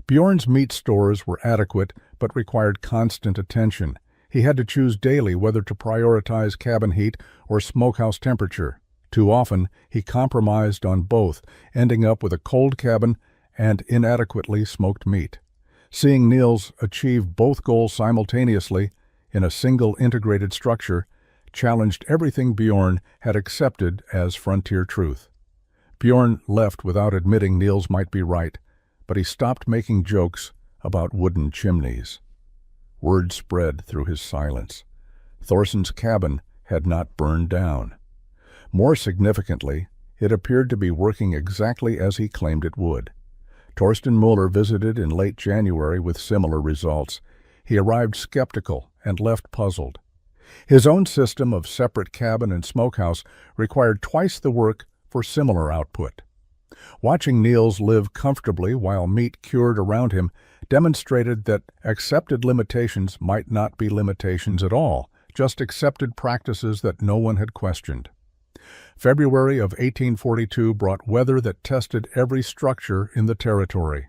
Bjorn's meat stores were adequate, but required constant attention. He had to choose daily whether to prioritize cabin heat or smokehouse temperature. Too often, he compromised on both, ending up with a cold cabin and inadequately smoked meat. Seeing Niels achieve both goals simultaneously in a single integrated structure challenged everything Bjorn had accepted as frontier truth. Bjorn left without admitting Niels might be right, but he stopped making jokes about wooden chimneys. Word spread through his silence. Thorson's cabin had not burned down. More significantly, it appeared to be working exactly as he claimed it would. Torsten Muller visited in late January with similar results. He arrived skeptical and left puzzled. His own system of separate cabin and smokehouse required twice the work for similar output. Watching Niels live comfortably while meat cured around him demonstrated that accepted limitations might not be limitations at all, just accepted practices that no one had questioned. February of 1842 brought weather that tested every structure in the territory.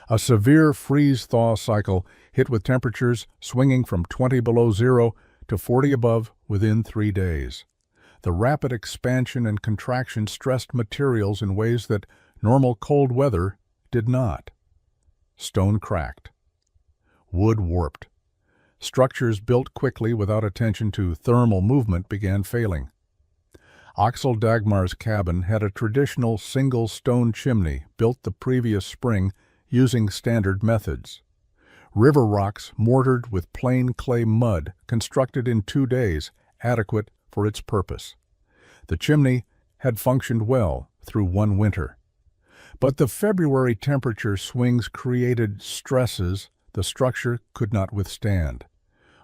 A severe freeze-thaw cycle hit with temperatures swinging from 20 below zero to 40 above within 3 days. The rapid expansion and contraction stressed materials in ways that normal cold weather did not. Stone cracked. Wood warped. Structures built quickly without attention to thermal movement began failing. Axel Dagmar's cabin had a traditional single stone chimney built the previous spring using standard methods. River rocks mortared with plain clay mud constructed in 2 days, adequate for its purpose. The chimney had functioned well through one winter. But the February temperature swings created stresses the structure could not withstand.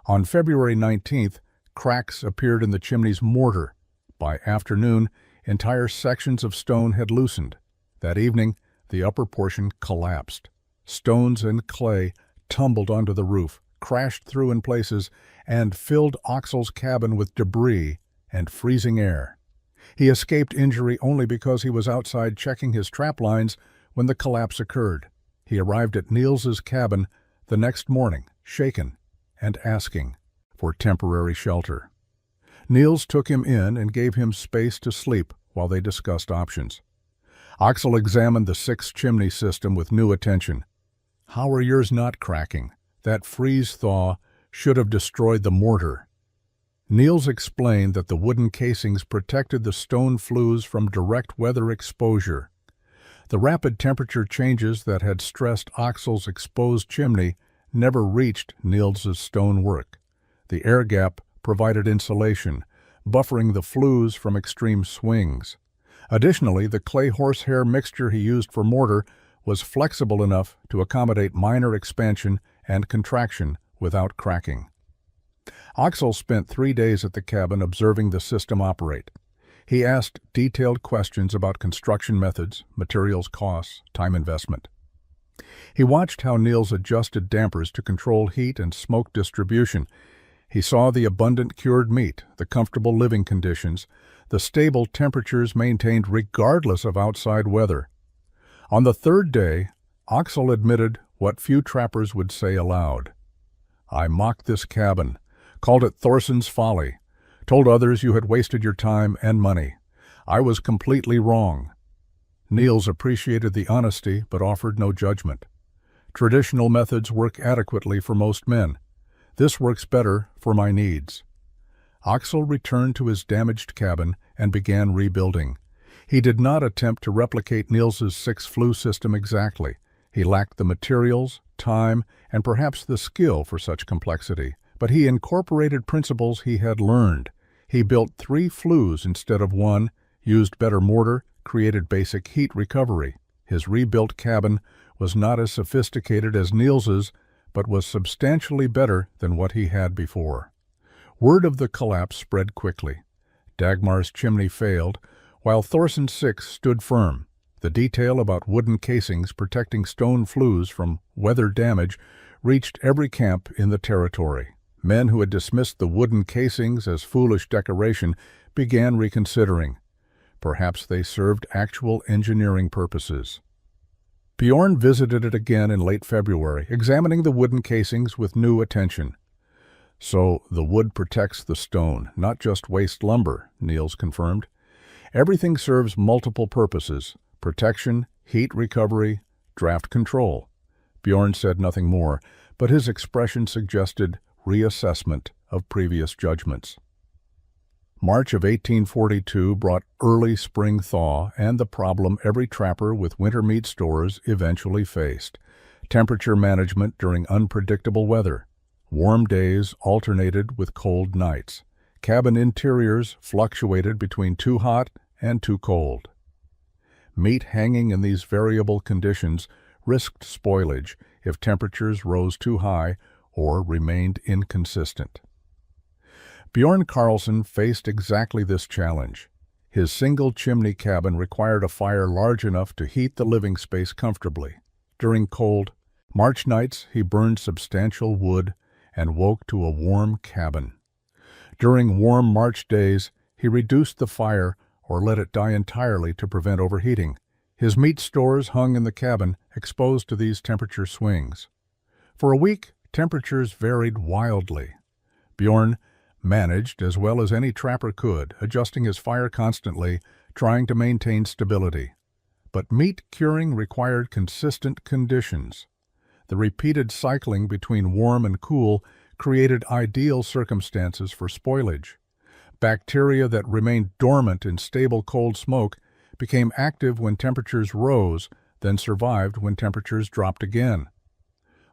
On February 19th, cracks appeared in the chimney's mortar. By afternoon, entire sections of stone had loosened. That evening, the upper portion collapsed. Stones and clay tumbled onto the roof, crashed through in places, and filled Oxel's cabin with debris and freezing air. He escaped injury only because he was outside checking his trap lines when the collapse occurred. He arrived at Niels's cabin the next morning, shaken and asking for temporary shelter. Niels took him in and gave him space to sleep while they discussed options. Oxel examined the six-chimney system with new attention. "How are yours not cracking? That freeze-thaw should have destroyed the mortar." Niels explained that the wooden casings protected the stone flues from direct weather exposure. The rapid temperature changes that had stressed Oxel's exposed chimney never reached Niels's stonework. The air gap provided insulation, buffering the flues from extreme swings. Additionally, the clay horsehair mixture he used for mortar was flexible enough to accommodate minor expansion and contraction without cracking. Oxel spent 3 days at the cabin observing the system operate. He asked detailed questions about construction methods, materials costs, time investment. He watched how Niels adjusted dampers to control heat and smoke distribution. He saw the abundant cured meat, the comfortable living conditions, the stable temperatures maintained regardless of outside weather. On the 3rd day, Oxel admitted what few trappers would say aloud. "I mocked this cabin, called it Thorson's folly, told others you had wasted your time and money. I was completely wrong." Niels appreciated the honesty but offered no judgment. "Traditional methods work adequately for most men. This works better for my needs." Oxel returned to his damaged cabin and began rebuilding. He did not attempt to replicate Niels's 6-flue system exactly. He lacked the materials, time, and perhaps the skill for such complexity, but he incorporated principles he had learned. He built 3 flues instead of 1, used better mortar, created basic heat recovery. His rebuilt cabin was not as sophisticated as Niels's, but was substantially better than what he had before. Word of the collapse spread quickly. Dagmar's chimney failed, while Thorson 6 stood firm. The detail about wooden casings protecting stone flues from weather damage reached every camp in the territory. Men who had dismissed the wooden casings as foolish decoration began reconsidering. Perhaps they served actual engineering purposes. Bjorn visited it again in late February, examining the wooden casings with new attention. "So the wood protects the stone, not just waste lumber," Niels confirmed. "Everything serves multiple purposes: protection, heat recovery, draft control." Bjorn said nothing more, but his expression suggested reassessment of previous judgments. March of 1842 brought early spring thaw and the problem every trapper with winter meat stores eventually faced: temperature management during unpredictable weather. Warm days alternated with cold nights. Cabin interiors fluctuated between too hot and too cold. Meat hanging in these variable conditions risked spoilage if temperatures rose too high or remained inconsistent. Bjorn Karlsson faced exactly this challenge. His single chimney cabin required a fire large enough to heat the living space comfortably. During cold March nights, he burned substantial wood and woke to a warm cabin. During warm March days, he reduced the fire or let it die entirely to prevent overheating. His meat stores hung in the cabin, exposed to these temperature swings. For a week, temperatures varied wildly. Bjorn managed as well as any trapper could, adjusting his fire constantly, trying to maintain stability. But meat curing required consistent conditions. The repeated cycling between warm and cool created ideal circumstances for spoilage. Bacteria that remained dormant in stable cold smoke became active when temperatures rose, then survived when temperatures dropped again.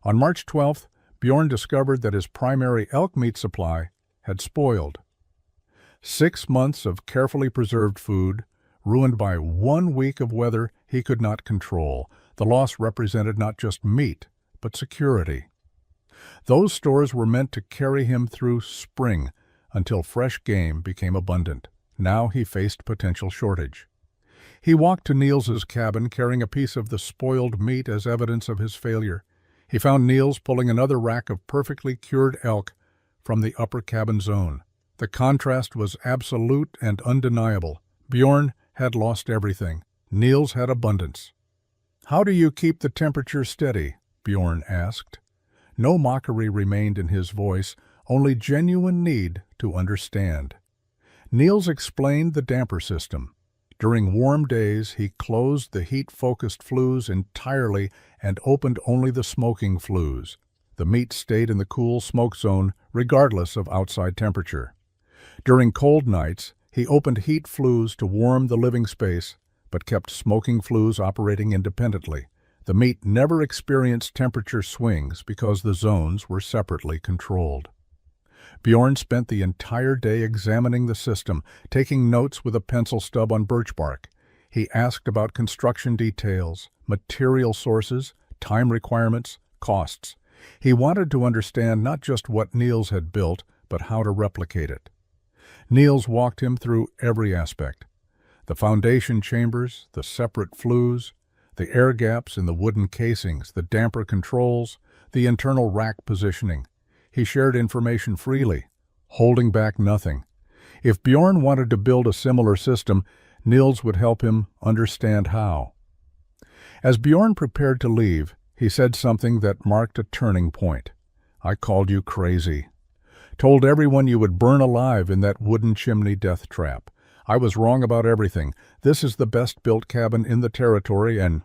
On March 12th, Bjorn discovered that his primary elk meat supply had spoiled. 6 months of carefully preserved food, ruined by 1 week of weather he could not control. The loss represented not just meat, but security. Those stores were meant to carry him through spring until fresh game became abundant. Now he faced potential shortage. He walked to Niels's cabin carrying a piece of the spoiled meat as evidence of his failure. He found Niels pulling another rack of perfectly cured elk from the upper cabin zone. The contrast was absolute and undeniable. Bjorn had lost everything. Niels had abundance. "How do you keep the temperature steady?" Bjorn asked. No mockery remained in his voice, only genuine need to understand. Niels explained the damper system. During warm days, he closed the heat-focused flues entirely and opened only the smoking flues. The meat stayed in the cool smoke zone regardless of outside temperature. During cold nights, he opened heat flues to warm the living space, but kept smoking flues operating independently. The meat never experienced temperature swings because the zones were separately controlled. Bjorn spent the entire day examining the system, taking notes with a pencil stub on birch bark. He asked about construction details, material sources, time requirements, costs. He wanted to understand not just what Niels had built, but how to replicate it. Niels walked him through every aspect. The foundation chambers, the separate flues, the air gaps in the wooden casings, the damper controls, the internal rack positioning. He shared information freely, holding back nothing. If Bjorn wanted to build a similar system, Niels would help him understand how. As Bjorn prepared to leave, he said something that marked a turning point. "I called you crazy. Told everyone you would burn alive in that wooden chimney death trap. I was wrong about everything. This is the best-built cabin in the territory, and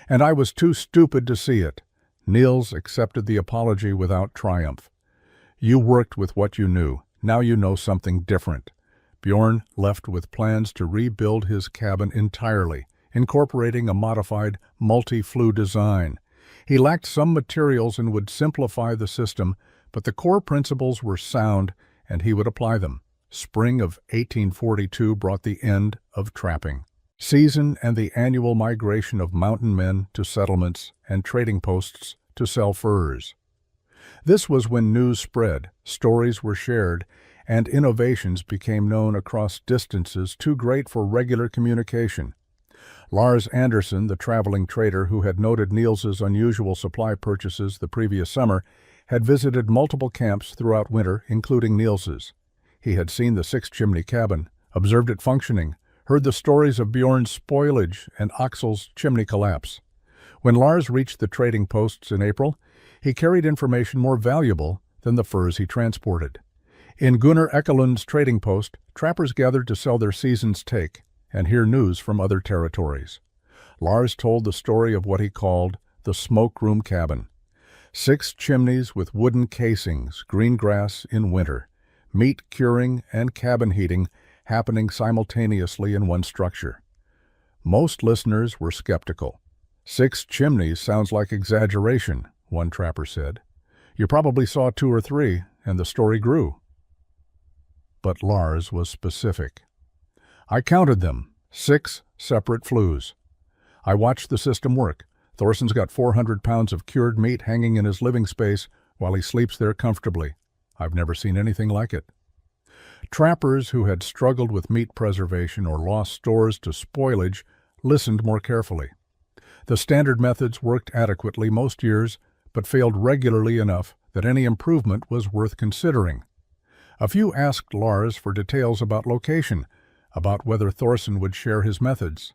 I was too stupid to see it." Niels accepted the apology without triumph. "You worked with what you knew. Now you know something different." Bjorn left with plans to rebuild his cabin entirely, incorporating a modified multi-flue design. He lacked some materials and would simplify the system, but the core principles were sound and he would apply them. Spring of 1842 brought the end of trapping season and the annual migration of mountain men to settlements and trading posts to sell furs. This was when news spread, stories were shared, and innovations became known across distances too great for regular communication. Lars Anderson, the traveling trader who had noted Niels's unusual supply purchases the previous summer, had visited multiple camps throughout winter, including Niels's. He had seen the six-chimney cabin, observed it functioning, heard the stories of Bjorn's spoilage and Axel's chimney collapse. When Lars reached the trading posts in April, he carried information more valuable than the furs he transported. In Gunnar Ekelund's trading post, trappers gathered to sell their season's take and hear news from other territories. Lars told the story of what he called the smoke room cabin. 6 chimneys with wooden casings, green grass in winter, meat curing and cabin heating happening simultaneously in one structure. Most listeners were skeptical. 6 chimneys sounds like exaggeration, one trapper said. You probably saw 2 or 3, and the story grew. But Lars was specific. I counted them, 6 separate flues. I watched the system work. Thorsson's got 400 pounds of cured meat hanging in his living space while he sleeps there comfortably. I've never seen anything like it. Trappers who had struggled with meat preservation or lost stores to spoilage listened more carefully. The standard methods worked adequately most years, but failed regularly enough that any improvement was worth considering. A few asked Lars for details about location, about whether Thorsson would share his methods.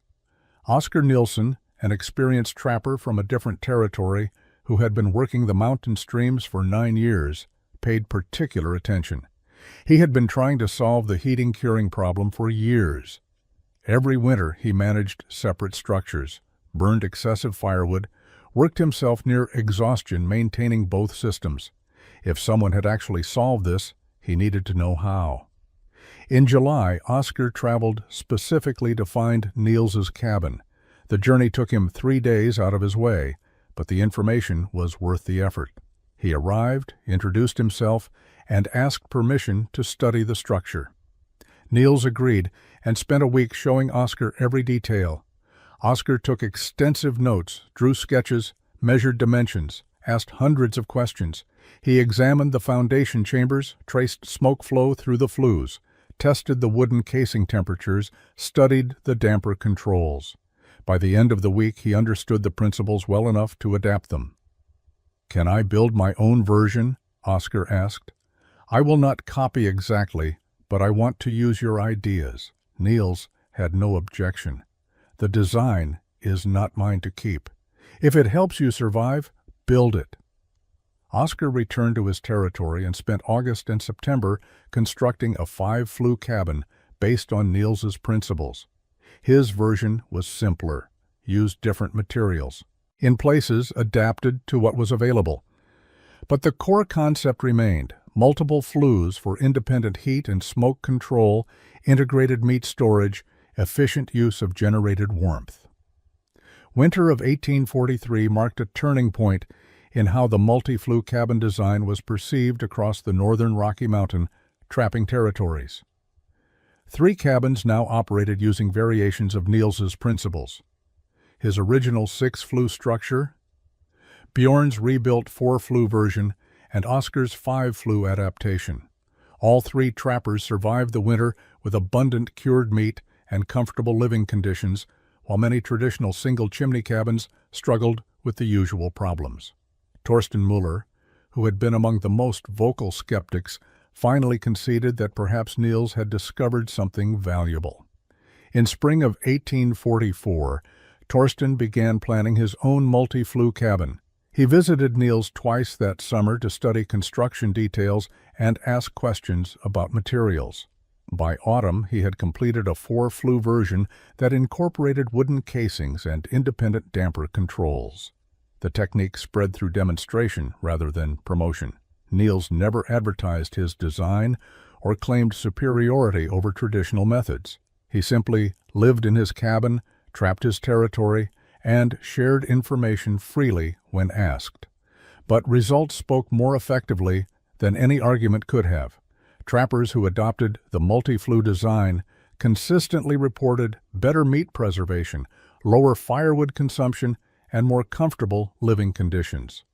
Oscar Nilsson, an experienced trapper from a different territory who had been working the mountain streams for 9 years, paid particular attention. He had been trying to solve the heating-curing problem for years. Every winter he managed separate structures, burned excessive firewood, worked himself near exhaustion maintaining both systems. If someone had actually solved this, he needed to know how. In July, Oscar traveled specifically to find Niels's cabin. The journey took him 3 days out of his way, but the information was worth the effort. He arrived, introduced himself, and asked permission to study the structure. Niels agreed and spent a week showing Oscar every detail. Oscar took extensive notes, drew sketches, measured dimensions, asked hundreds of questions. He examined the foundation chambers, traced smoke flow through the flues, tested the wooden casing temperatures, studied the damper controls. By the end of the week, he understood the principles well enough to adapt them. "Can I build my own version?" Oscar asked. "I will not copy exactly, but I want to use your ideas." Niels had no objection. "The design is not mine to keep. If it helps you survive, build it." Oscar returned to his territory and spent August and September constructing a 5-flue cabin based on Niels's principles. His version was simpler, used different materials, in places adapted to what was available. But the core concept remained: multiple flues for independent heat and smoke control, integrated meat storage, efficient use of generated warmth. Winter of 1843 marked a turning point in how the multi-flue cabin design was perceived across the northern Rocky Mountain trapping territories. 3 cabins now operated using variations of Niels's principles. His original 6-flue structure, Bjorn's rebuilt 4-flue version, and Oscar's 5-flue adaptation. All 3 trappers survived the winter with abundant cured meat and comfortable living conditions, while many traditional single-chimney cabins struggled with the usual problems. Torsten Muller, who had been among the most vocal skeptics, finally conceded that perhaps Niels had discovered something valuable. In spring of 1844, Torsten began planning his own multi-flue cabin. He visited Niels twice that summer to study construction details and ask questions about materials. By autumn, he had completed a 4-flue version that incorporated wooden casings and independent damper controls. The technique spread through demonstration rather than promotion. Niels never advertised his design or claimed superiority over traditional methods. He simply lived in his cabin, trapped his territory, and shared information freely when asked. But results spoke more effectively than any argument could have. Trappers who adopted the multi-flue design consistently reported better meat preservation, lower firewood consumption, and more comfortable living conditions.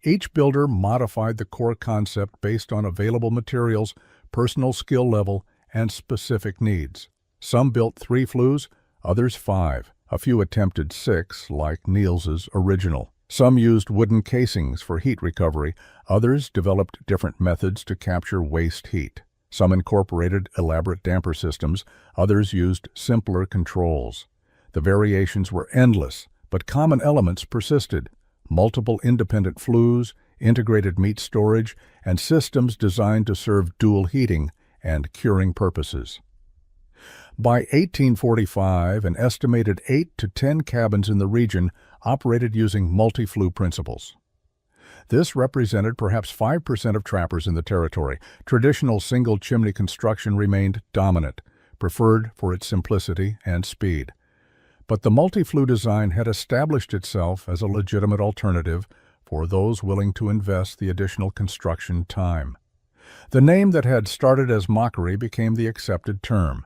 Each builder modified the core concept based on available materials, personal skill level, and specific needs. Some built 3 flues, others 5. A few attempted 6, like Niels's original. Some used wooden casings for heat recovery. Others developed different methods to capture waste heat. Some incorporated elaborate damper systems. Others used simpler controls. The variations were endless, but common elements persisted: multiple independent flues, integrated meat storage, and systems designed to serve dual heating and curing purposes. By 1845, an estimated 8 to 10 cabins in the region operated using multi-flue principles. This represented perhaps 5% of trappers in the territory. Traditional single-chimney construction remained dominant, preferred for its simplicity and speed. But the multi-flue design had established itself as a legitimate alternative for those willing to invest the additional construction time. The name that had started as mockery became the accepted term.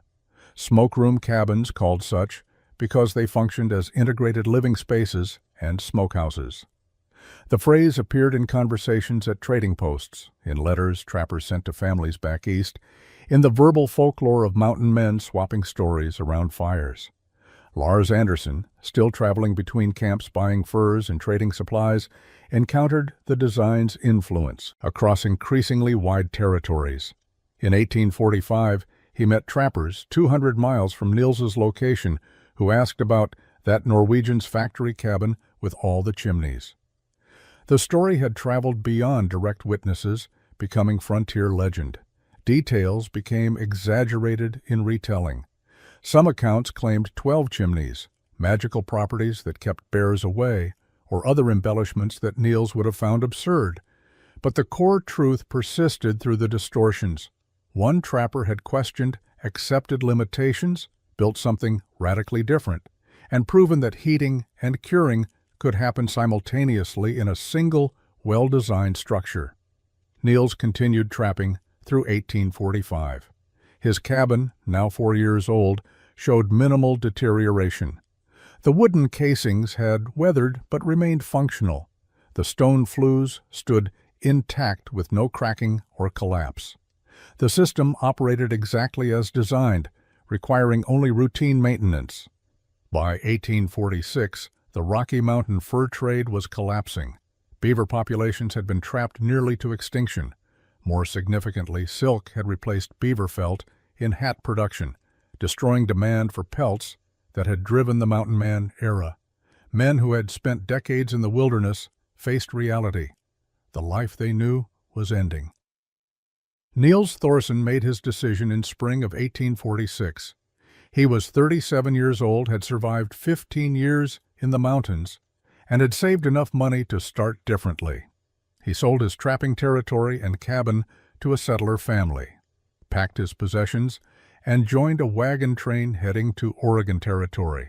Smokeroom cabins called such because they functioned as integrated living spaces and smokehouses. The phrase appeared in conversations at trading posts, in letters trappers sent to families back east, in the verbal folklore of mountain men swapping stories around fires. Lars Anderson, still traveling between camps buying furs and trading supplies, encountered the design's influence across increasingly wide territories. In 1845, he met trappers 200 miles from Niels's location who asked about that Norwegian's factory cabin with all the chimneys. The story had traveled beyond direct witnesses, becoming frontier legend. Details became exaggerated in retelling. Some accounts claimed 12 chimneys, magical properties that kept bears away, or other embellishments that Niels would have found absurd. But the core truth persisted through the distortions. One trapper had questioned accepted limitations, built something radically different, and proven that heating and curing could happen simultaneously in a single, well-designed structure. Niels continued trapping through 1845. His cabin, now 4 years old, showed minimal deterioration. The wooden casings had weathered but remained functional. The stone flues stood intact with no cracking or collapse. The system operated exactly as designed, requiring only routine maintenance. By 1846, the Rocky Mountain fur trade was collapsing. Beaver populations had been trapped nearly to extinction. More significantly, silk had replaced beaver felt in hat production, destroying demand for pelts that had driven the mountain man era. Men who had spent decades in the wilderness faced reality. The life they knew was ending. Niels Thorsen made his decision in spring of 1846. He was 37 years old, had survived 15 years in the mountains, and had saved enough money to start differently. He sold his trapping territory and cabin to a settler family, packed his possessions, and joined a wagon train heading to Oregon Territory.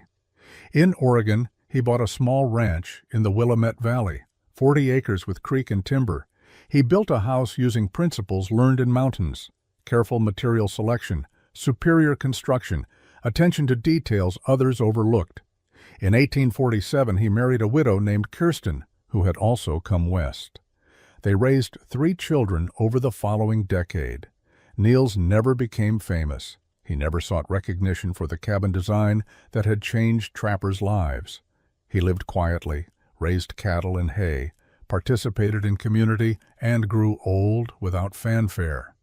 In Oregon, he bought a small ranch in the Willamette Valley, 40 acres with creek and timber. He built a house using principles learned in mountains: careful material selection, superior construction, attention to details others overlooked. In 1847, he married a widow named Kirsten, who had also come west. They raised 3 children over the following decade. Niels never became famous. He never sought recognition for the cabin design that had changed trappers' lives. He lived quietly, raised cattle and hay, participated in community, and grew old without fanfare.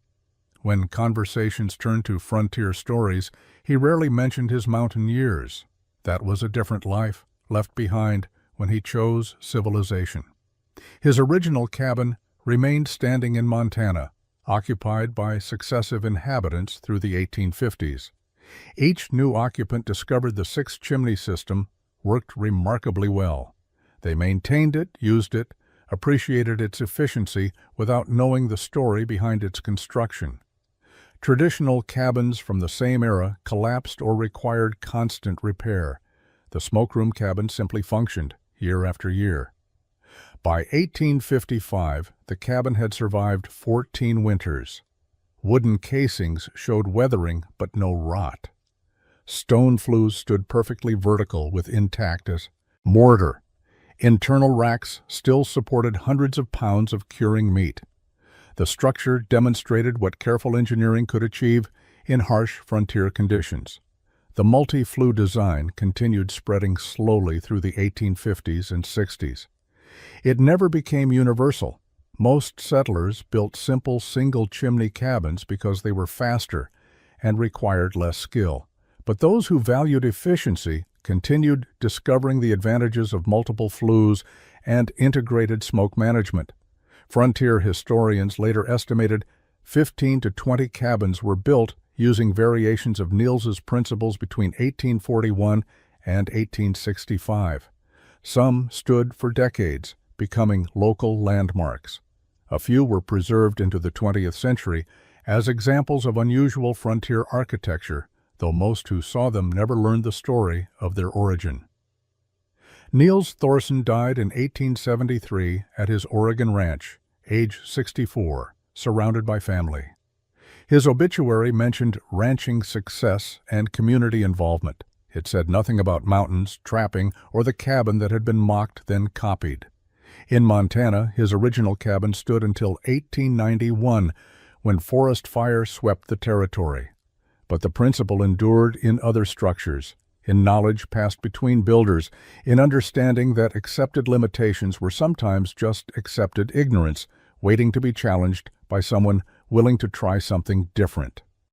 When conversations turned to frontier stories, he rarely mentioned his mountain years. That was a different life left behind when he chose civilization. His original cabin remained standing in Montana, occupied by successive inhabitants through the 1850s. Each new occupant discovered the 6-chimney system worked remarkably well. They maintained it, used it, appreciated its efficiency without knowing the story behind its construction. Traditional cabins from the same era collapsed or required constant repair. The smokeroom cabin simply functioned year after year. By 1855, the cabin had survived 14 winters. Wooden casings showed weathering but no rot. Stone flues stood perfectly vertical with intact as mortar. Internal racks still supported hundreds of pounds of curing meat. The structure demonstrated what careful engineering could achieve in harsh frontier conditions. The multi-flue design continued spreading slowly through the 1850s and 60s. It never became universal. Most settlers built simple single-chimney cabins because they were faster and required less skill. But those who valued efficiency continued discovering the advantages of multiple flues and integrated smoke management. Frontier historians later estimated 15 to 20 cabins were built using variations of Niels's principles between 1841 and 1865. Some stood for decades, becoming local landmarks. A few were preserved into the 20th century as examples of unusual frontier architecture, though most who saw them never learned the story of their origin. Niels Thorsen died in 1873 at his Oregon ranch, age 64, surrounded by family. His obituary mentioned ranching success and community involvement. It said nothing about mountains, trapping, or the cabin that had been mocked then copied. In Montana, his original cabin stood until 1891, when forest fire swept the territory. But the principle endured in other structures, in knowledge passed between builders, in understanding that accepted limitations were sometimes just accepted ignorance, waiting to be challenged by someone willing to try something different.